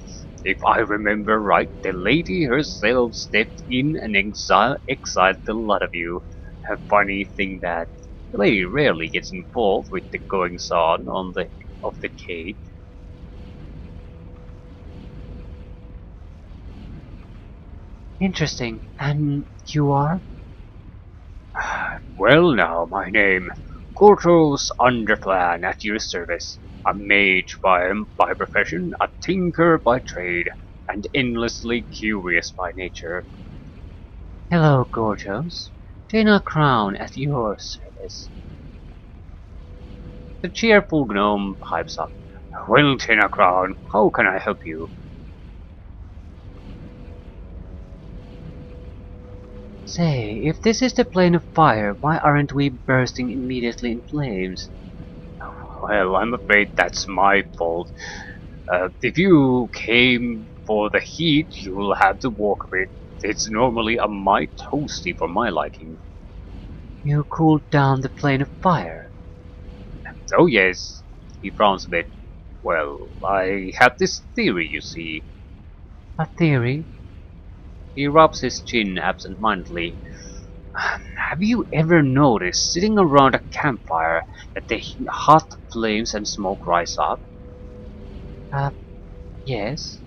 If I remember right, the lady herself stepped in and exiled the lot of you. A funny thing that the lady rarely gets involved with the goings-on of the cage. Interesting. And you are? Well now, my name, Corto's Underclan at your service. A mage by profession, a tinker by trade, and endlessly curious by nature. Hello, Gorgos. Dana Crown at your service. The cheerful gnome pipes up. Well, Tina Crown, how can I help you? Say, if this is the plane of fire, why aren't we bursting immediately in flames? Well, I'm afraid that's my fault. If you came for the heat, you'll have to walk a bit. It's normally a mite toasty for my liking. You cooled down the plane of fire? Oh yes, he frowns a bit. Well, I have this theory, you see. A theory? He rubs his chin absent-mindedly. Have you ever noticed, sitting around a campfire, that the hot flames and smoke rise up? Uh, yes.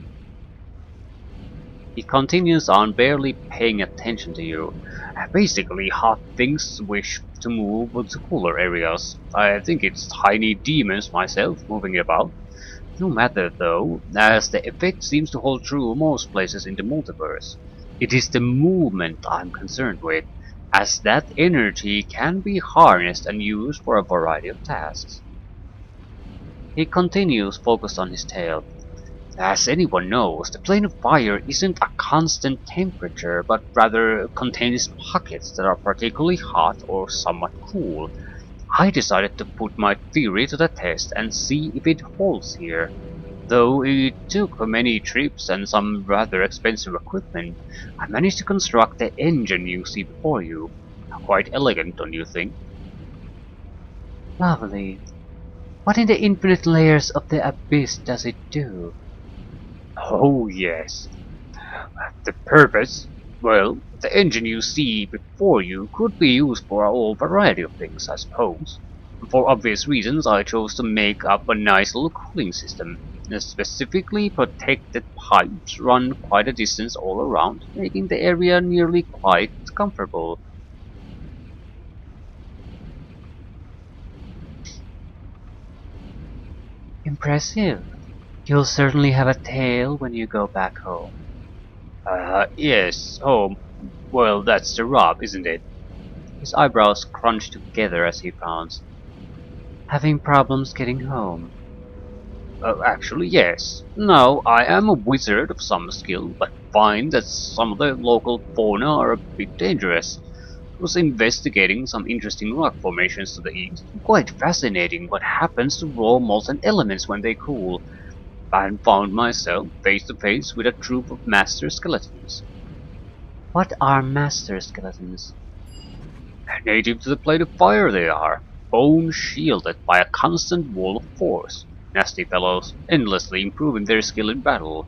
He continues on, barely paying attention to you. Basically, hot things wish to move to cooler areas. I think it's tiny demons myself moving about. No matter though, as the effect seems to hold true most places in the multiverse. It is the movement I'm concerned with, as that energy can be harnessed and used for a variety of tasks. He continues, focused on his tale. As anyone knows, the plane of fire isn't a constant temperature, but rather contains pockets that are particularly hot or somewhat cool. I decided to put my theory to the test and see if it holds here. Though it took many trips and some rather expensive equipment, I managed to construct the engine you see before you. Quite elegant, don't you think? Lovely. What in the infinite layers of the abyss does it do? Oh yes. The purpose? Well, the engine you see before you could be used for a whole variety of things, I suppose. For obvious reasons, I chose to make up a nice little cooling system. Specifically, protected pipes run quite a distance all around, making the area nearly quite comfortable. Impressive. You'll certainly have a tale when you go back home. Yes, home. Well, that's the rub, isn't it? His eyebrows crunched together as he frowns. Having problems getting home. Actually, yes. Now, I am a wizard of some skill, but find that some of the local fauna are a bit dangerous. I was investigating some interesting rock formations to the east. Quite fascinating what happens to raw molten elements when they cool. And found myself face to face with a troop of master skeletons. What are master skeletons? Native to the plane of fire they are, bone shielded by a constant wall of force. Nasty fellows, endlessly improving their skill in battle.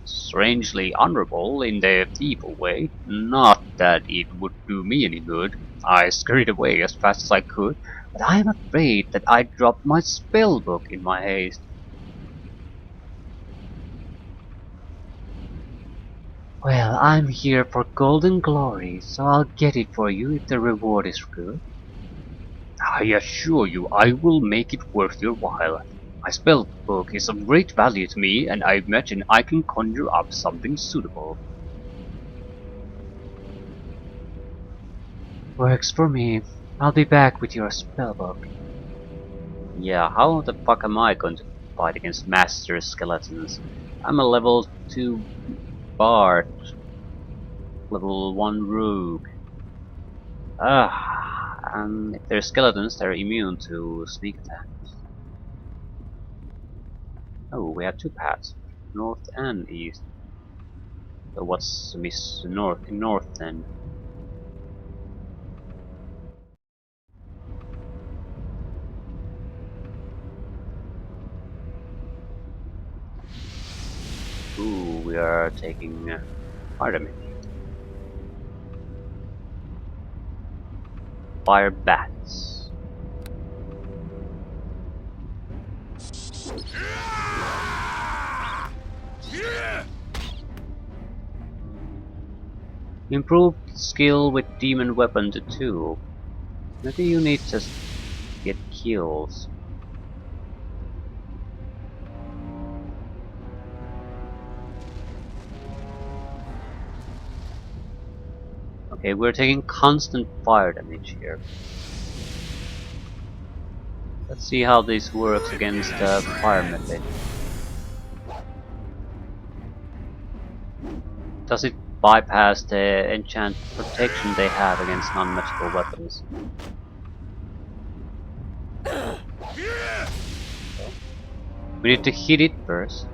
Strangely honorable in the evil way. Not that it would do me any good. I scurried away as fast as I could, but I am afraid that I dropped my spell book in my haste. Well, I'm here for golden glory, so I'll get it for you if the reward is good. I assure you I will make it worth your while. My spell book is of great value to me, and I imagine I can conjure up something suitable. Works for me. I'll be back with your spellbook. Yeah, how the fuck am I going to fight against master skeletons? I'm a level 2 bard, level 1 rogue. And if they're skeletons, they're immune to sneak attack. Oh, we have two paths, north and east. So what's miss north in north then? Ooh, we are taking fire damage. Fire bats. Improved skill with demon weapon to 2. Maybe you need to get kills. Okay, we're taking constant fire damage here. Let's see how this works against the fire method. Does it bypass the enchant protection they have against non-magical weapons? We need to hit it first.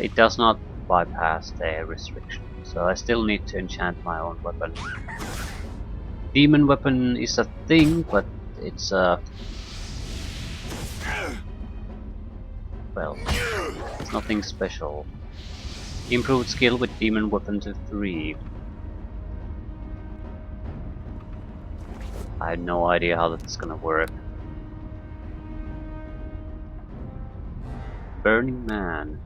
It does not bypass the restriction, so I still need to enchant my own weapon. Demon weapon is a thing, but it's well, it's nothing special. Improved skill with demon weapon to 3. I have no idea how that's gonna work. Burning Man.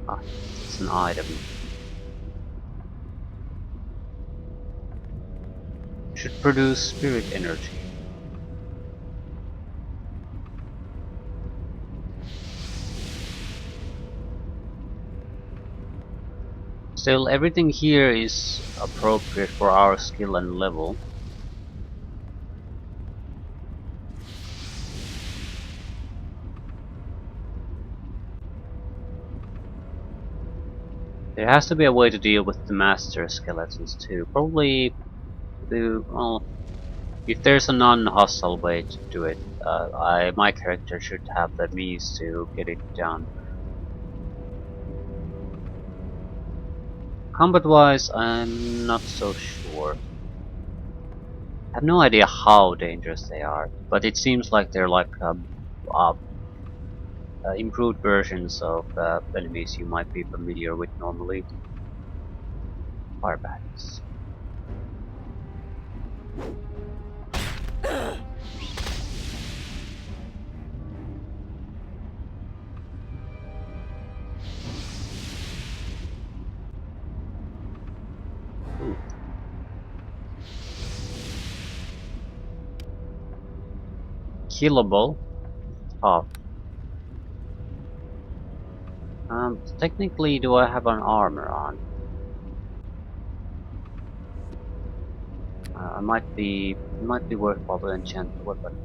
Ah, it's an item. should produce spirit energy. Still, everything here is appropriate for our skill and level. There has to be a way to deal with the master skeletons too. Probably well, if there's a non-hostile way to do it, my character should have the means to get it done. Combat-wise, I'm not so sure. I have no idea how dangerous they are, but it seems like they're like improved versions of enemies you might be familiar with normally. Barbats. Ooh. Killable. Tough. Technically, do I have an armor on? It might be worthwhile to enchant the weapon.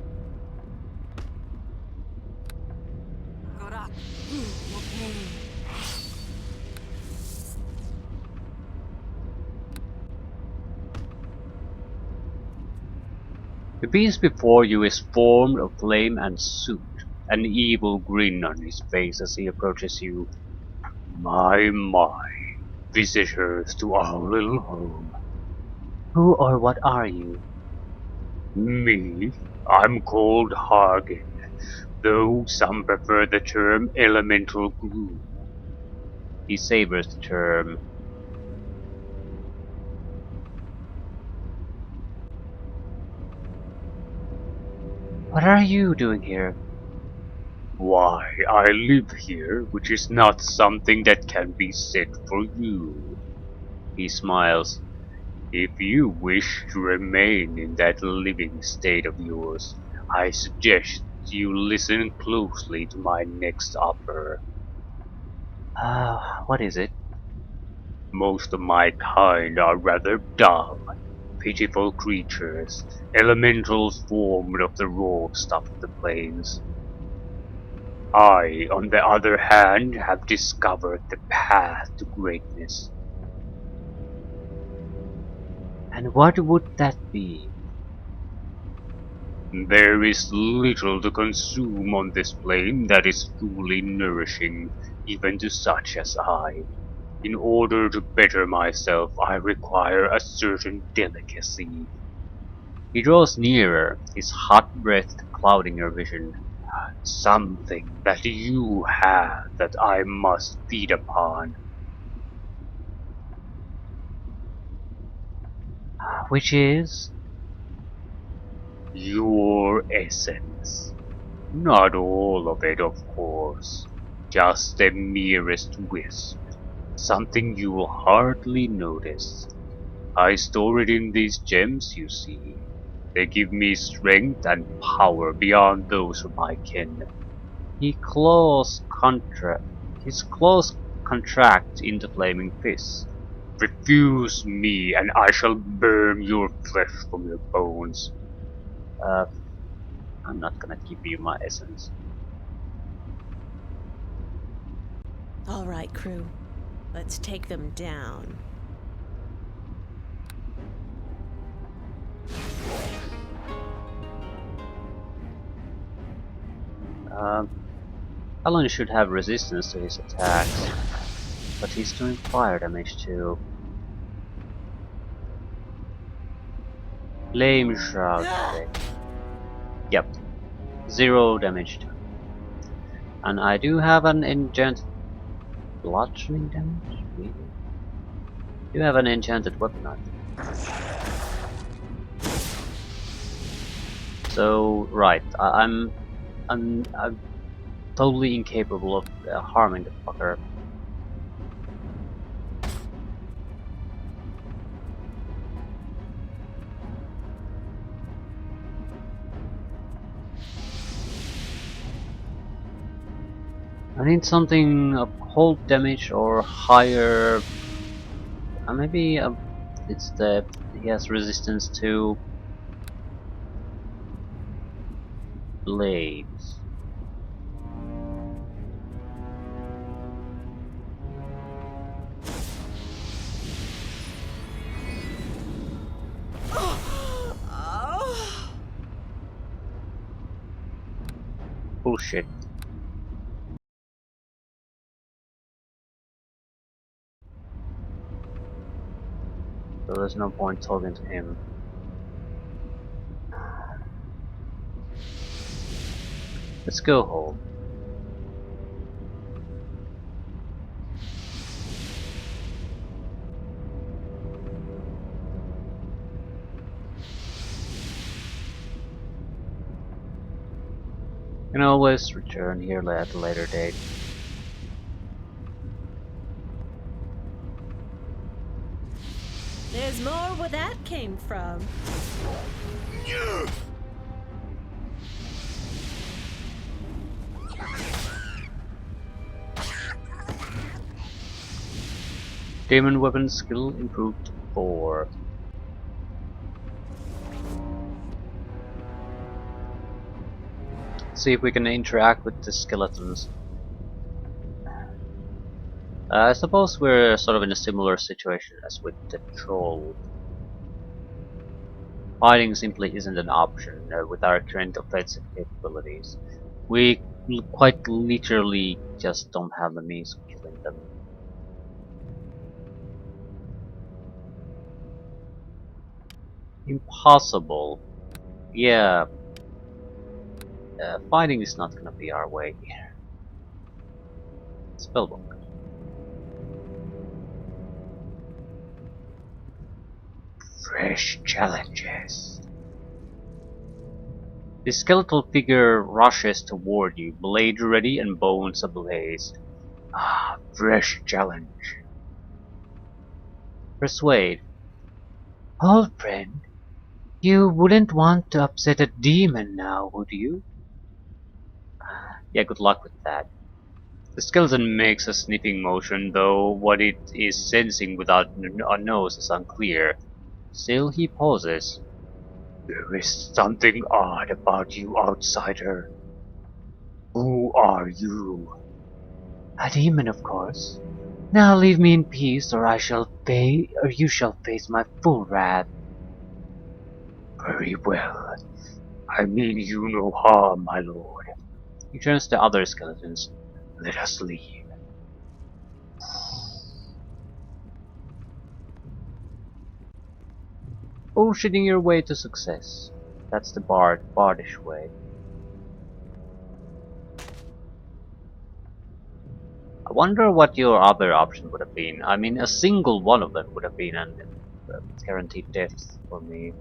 The beast before you is formed of flame and soot, an evil grin on his face as he approaches you. My, visitors to our little home. Who or what are you? Me? I'm called Hagen, though some prefer the term elemental glue. He savors the term. What are you doing here? Why, I live here, which is not something that can be said for you. He smiles. If you wish to remain in that living state of yours, I suggest you listen closely to my next offer. What is it? Most of my kind are rather dull, pitiful creatures, elementals formed of the raw stuff of the plains. I, on the other hand, have discovered the path to greatness. And what would that be? There is little to consume on this plane that is truly nourishing, even to such as I. In order to better myself, I require a certain delicacy. He draws nearer, his hot breath clouding your vision. Something that you have that I must feed upon. Which is? Your essence. Not all of it, of course. Just the merest wisp. Something you'll hardly notice. I store it in these gems, you see. They give me strength and power beyond those of my kin. He claws contra- His claws contract into flaming fists. Refuse me, and I shall burn your flesh from your bones. Uh, I'm not gonna give you my essence. All right, crew. Let's take them down. Alan should have resistance to his attacks, but he's doing fire damage too. Flame Shroud effect. Yep, 0 damage to him. And I do have an enchanted bludgeoning damage? Really? I do have an enchanted weapon on me. So, right, I'm totally incapable of harming the fucker. I need something of cold damage or higher. Maybe it's the he has resistance to blades. Bullshit. So there's no point talking to him. Let's go home. You can always return here at a later date. There's more where that came from. Demon weapon skill improved to 4. See if we can interact with the skeletons. I suppose we're sort of in a similar situation as with the troll. Fighting simply isn't an option with our current offensive capabilities. We quite literally just don't have the means of killing them. Impossible. Yeah, fighting is not gonna be our way here. Spellbook. Fresh challenges. The skeletal figure rushes toward you, blade ready and bones ablaze. Ah, fresh challenge. Persuade. Old friend, you wouldn't want to upset a demon now, would you? Yeah, good luck with that. The skeleton makes a sniffing motion, though what it is sensing without a nose is unclear. Still he pauses. There is something odd about you, outsider. Who are you? A demon, of course. Now leave me in peace, or you shall face my full wrath. Very well. I mean you no harm, my lord. He turns to other skeletons. Let us leave. Bullshitting your way to success. That's the bardish way. I wonder what your other option would have been. I mean, a single one of them would have been an guaranteed death for me.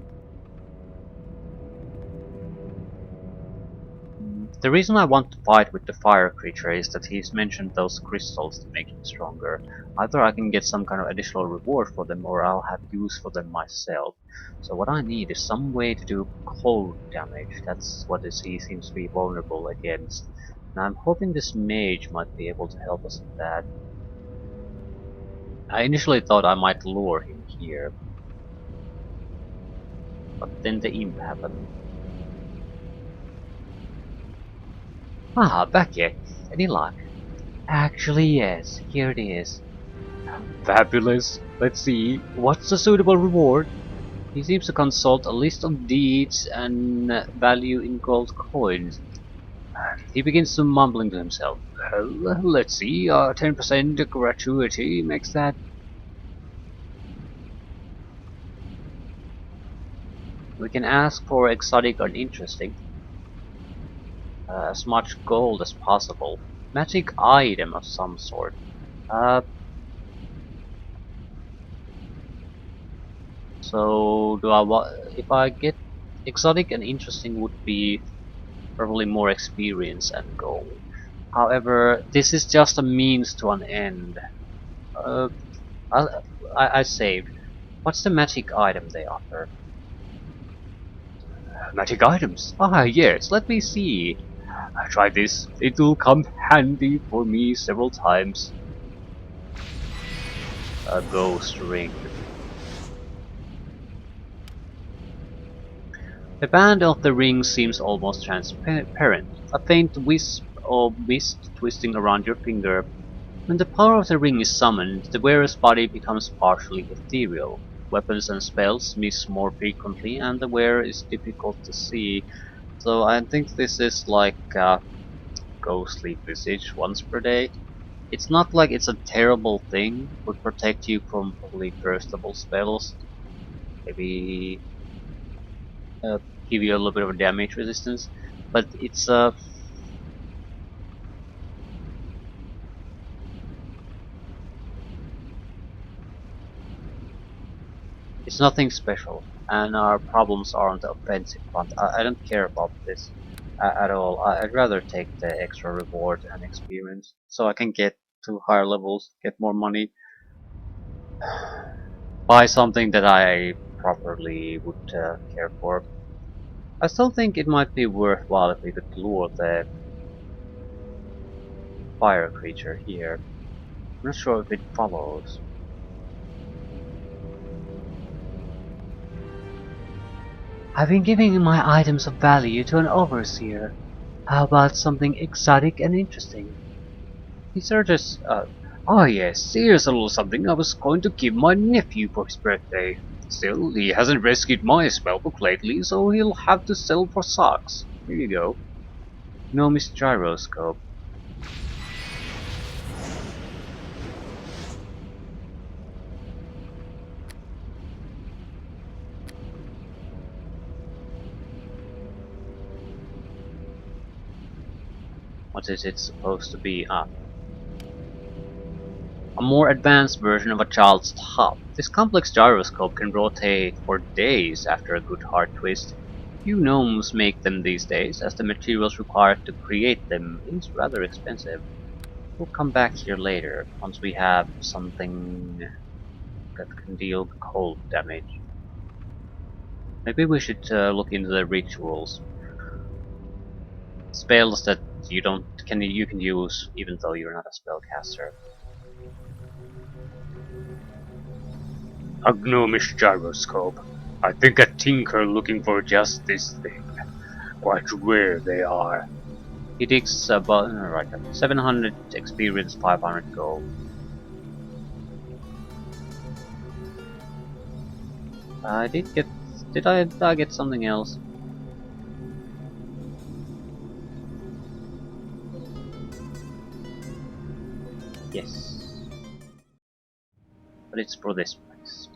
The reason I want to fight with the fire creature is that he's mentioned those crystals to make him stronger. Either I can get some kind of additional reward for them or I'll have use for them myself. So what I need is some way to do cold damage. That's what he seems to be vulnerable against. And I'm hoping this mage might be able to help us with that. I initially thought I might lure him here, but then the imp happened. Ah, back yet. Any luck? Actually, yes. Here it is. Fabulous. Let's see. What's a suitable reward? He seems to consult a list of deeds and value in gold coins. He begins to mumbling to himself. Well, let's see. 10% gratuity makes that. We can ask for exotic or interesting. As much gold as possible. Magic item of some sort. So do I if I get exotic and interesting would be probably more experience and gold. However, this is just a means to an end. Uh, I, I saved. What's the magic item they offer? Magic items? Ah, yes, let me see. I tried this. It will come handy for me several times. A ghost ring. The band of the ring seems almost transparent, a faint wisp of mist twisting around your finger. When the power of the ring is summoned, the wearer's body becomes partially ethereal. Weapons and spells miss more frequently, and the wearer is difficult to see. So I think this is like ghostly visage once per day. It's not like it's a terrible thing, would protect you from probably burstable spells, maybe uh, give you a little bit of damage resistance, but it's nothing special, and our problems are on the offensive front. I don't care about this at all. I'd rather take the extra reward and experience, so I can get to higher levels, get more money, buy something that I properly would care for. I still think it might be worthwhile if we could lure the fire creature here. I'm not sure if it follows. I've been giving my items of value to an overseer. How about something exotic and interesting? He searches. Oh yes, here's a little something I was going to give my nephew for his birthday. Still, he hasn't rescued my spellbook lately, so he'll have to sell for socks. Here you go. Gnomish gyroscope. What is it supposed to be? A more advanced version of a child's top. This complex gyroscope can rotate for days after a good hard twist. Few gnomes make them these days, as the materials required to create them is rather expensive. We'll come back here later, once we have something that can deal cold damage. Maybe we should look into the rituals. Spells that you can use even though you're not a spellcaster. A gnomish gyroscope. I think a tinker looking for just this thing. Quite rare they are. He digs about right, 700 experience, 500 gold. I did get. Did I get something else? Yes, but it's for this place.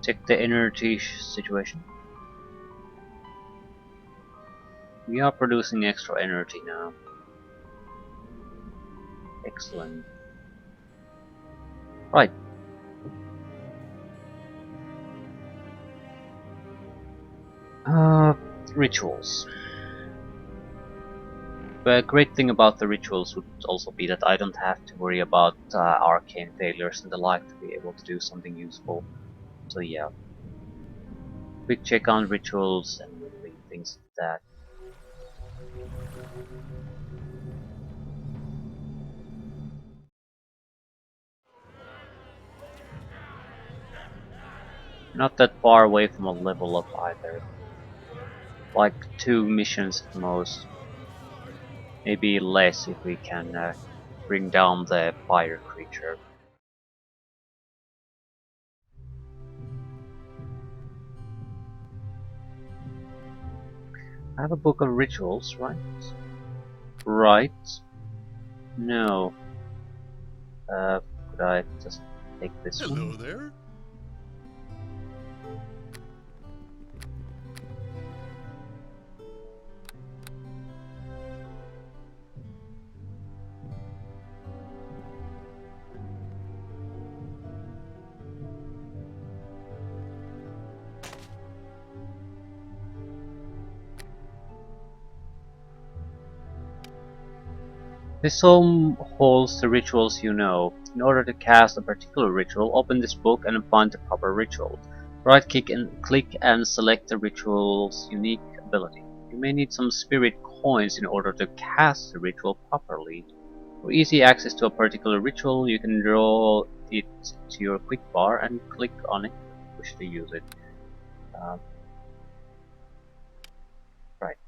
Check the energy situation. We are producing extra energy now. Excellent. Right. Uh, Rituals. The great thing about the rituals would also be that I don't have to worry about arcane failures and the like to be able to do something useful. So yeah, quick check on rituals and read things like that. Not that far away from a level up either. Like 2 missions at most. Maybe less if we can bring down the fire creature. I have a book of rituals, right? Right. No. Could I just take this Hello one? there. This home holds the rituals you know. In order to cast a particular ritual, open this book and find the proper ritual. Click and select the ritual's unique ability. You may need some spirit coins in order to cast the ritual properly. For easy access to a particular ritual, you can draw it to your quick bar and click on it if you wish to use it. Right.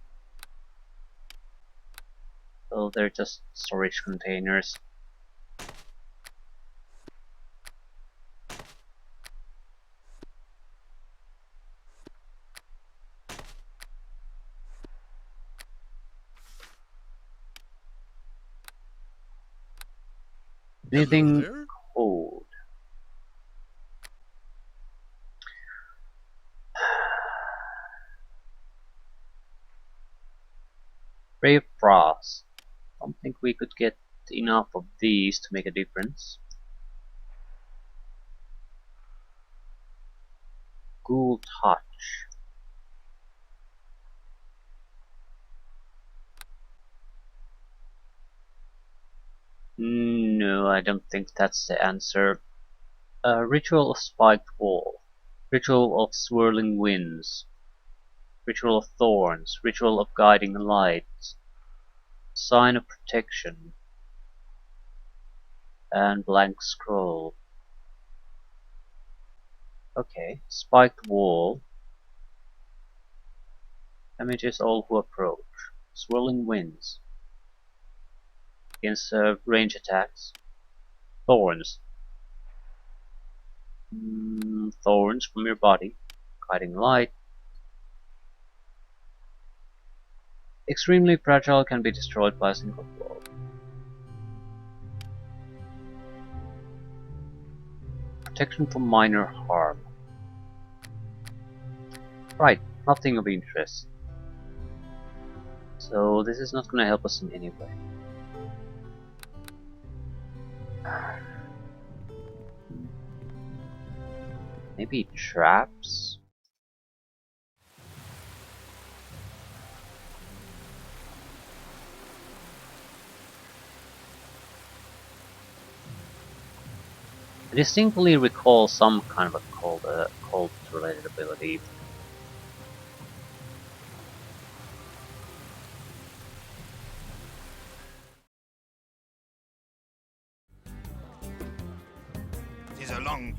So they're just storage containers. Anything cold? Ray of Frost. Don't think we could get enough of these to make a difference. Ghoul Touch. No, I don't think that's the answer. Ritual of Spiked Wall. Ritual of Swirling Winds. Ritual of Thorns. Ritual of Guiding Light. Sign of Protection. And Blank Scroll. Okay, Spiked Wall. Damages all who approach. Swirling Winds. Against range attacks. Thorns. Thorns from your body. Guiding Light. Extremely fragile, can be destroyed by a single blow. Protection from minor harm. Right, nothing of interest. So this is not going to help us in any way. Maybe traps? I distinctly recall some kind of a cold related ability. It is a long...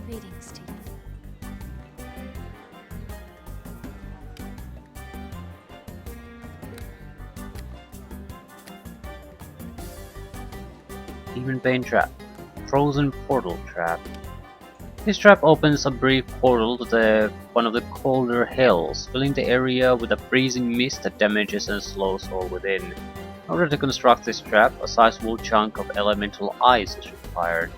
Greetings to you. Demonbane Trap. Frozen Portal Trap. This trap opens a brief portal to one of the colder hells, filling the area with a freezing mist that damages and slows all within. In order to construct this trap, a sizable chunk of elemental ice is required.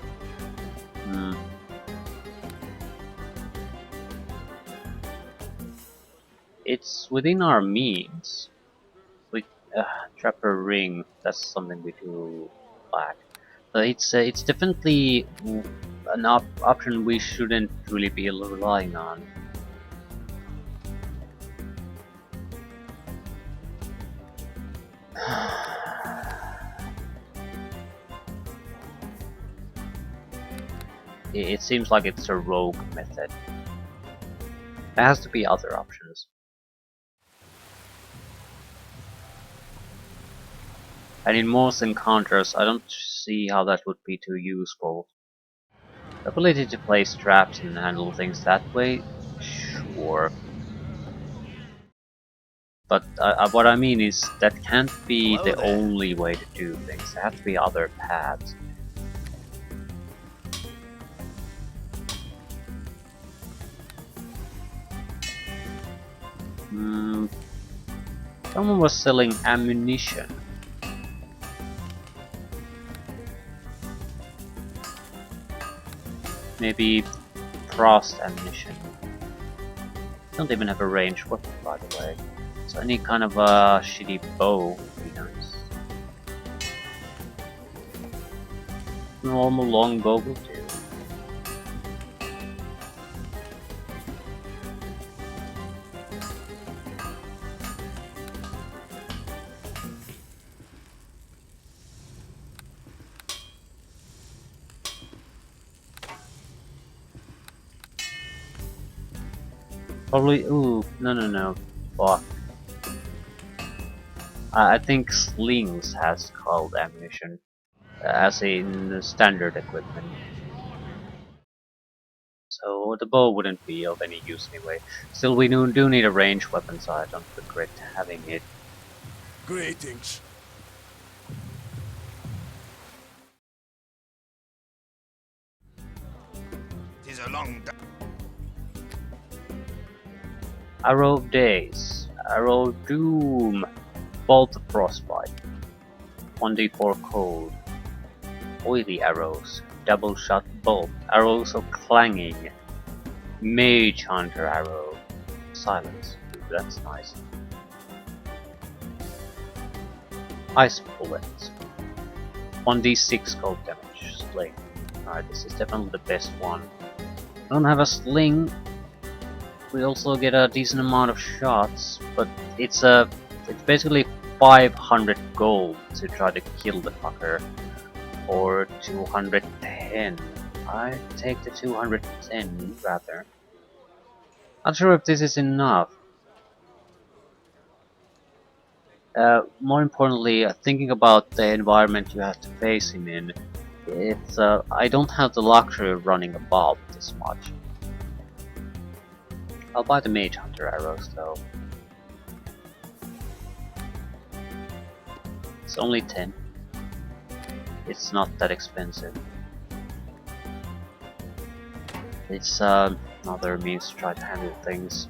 It's within our means. With Trapper Ring, that's something we do lack. It's definitely an option we shouldn't really be relying on. It seems like it's a rogue method. There has to be other options. And in most encounters, I don't see how that would be too useful. The ability to place traps and handle things that way, sure. But what I mean is that can't be the only way to do things. There have to be other paths. Someone was selling ammunition. Maybe frost ammunition. Don't even have a ranged weapon, by the way. So any kind of a shitty bow would be nice. Normal longbow will do. Probably. Ooh, no. Fuck. I think slings has called ammunition, as in standard equipment. So the bow wouldn't be of any use anyway. Still, we do need a ranged weapon, so I don't regret having it. Greetings. It is a long day. Arrow of Days, Arrow of Doom, Bolt of Frostbite, 1d4 cold, Oily Arrows, Double Shot Bolt, Arrows of Clanging, Mage Hunter Arrow, Silence, ooh, that's nice, Ice Bullets, 1d6 cold damage, Sling. Alright, this is definitely the best one. I don't have a sling. We also get a decent amount of shots, but it's basically 500 gold to try to kill the fucker, or 210. I take the 210 rather. Not sure if this is enough. More importantly, thinking about the environment you have to face him in, it's I don't have the luxury of running above this much. I'll buy the Mage Hunter arrows though. It's only 10. It's not that expensive. It's another means to try to handle things.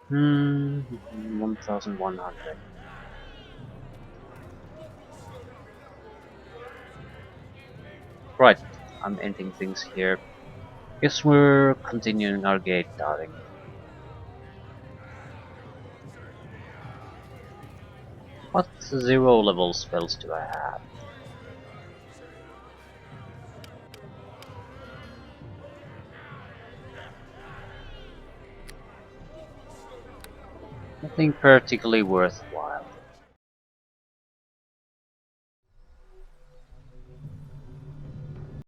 Hmm, 1100. Right, I'm ending things here. Guess we're continuing our gate dotting. What 0 level spells do I have? Nothing particularly worth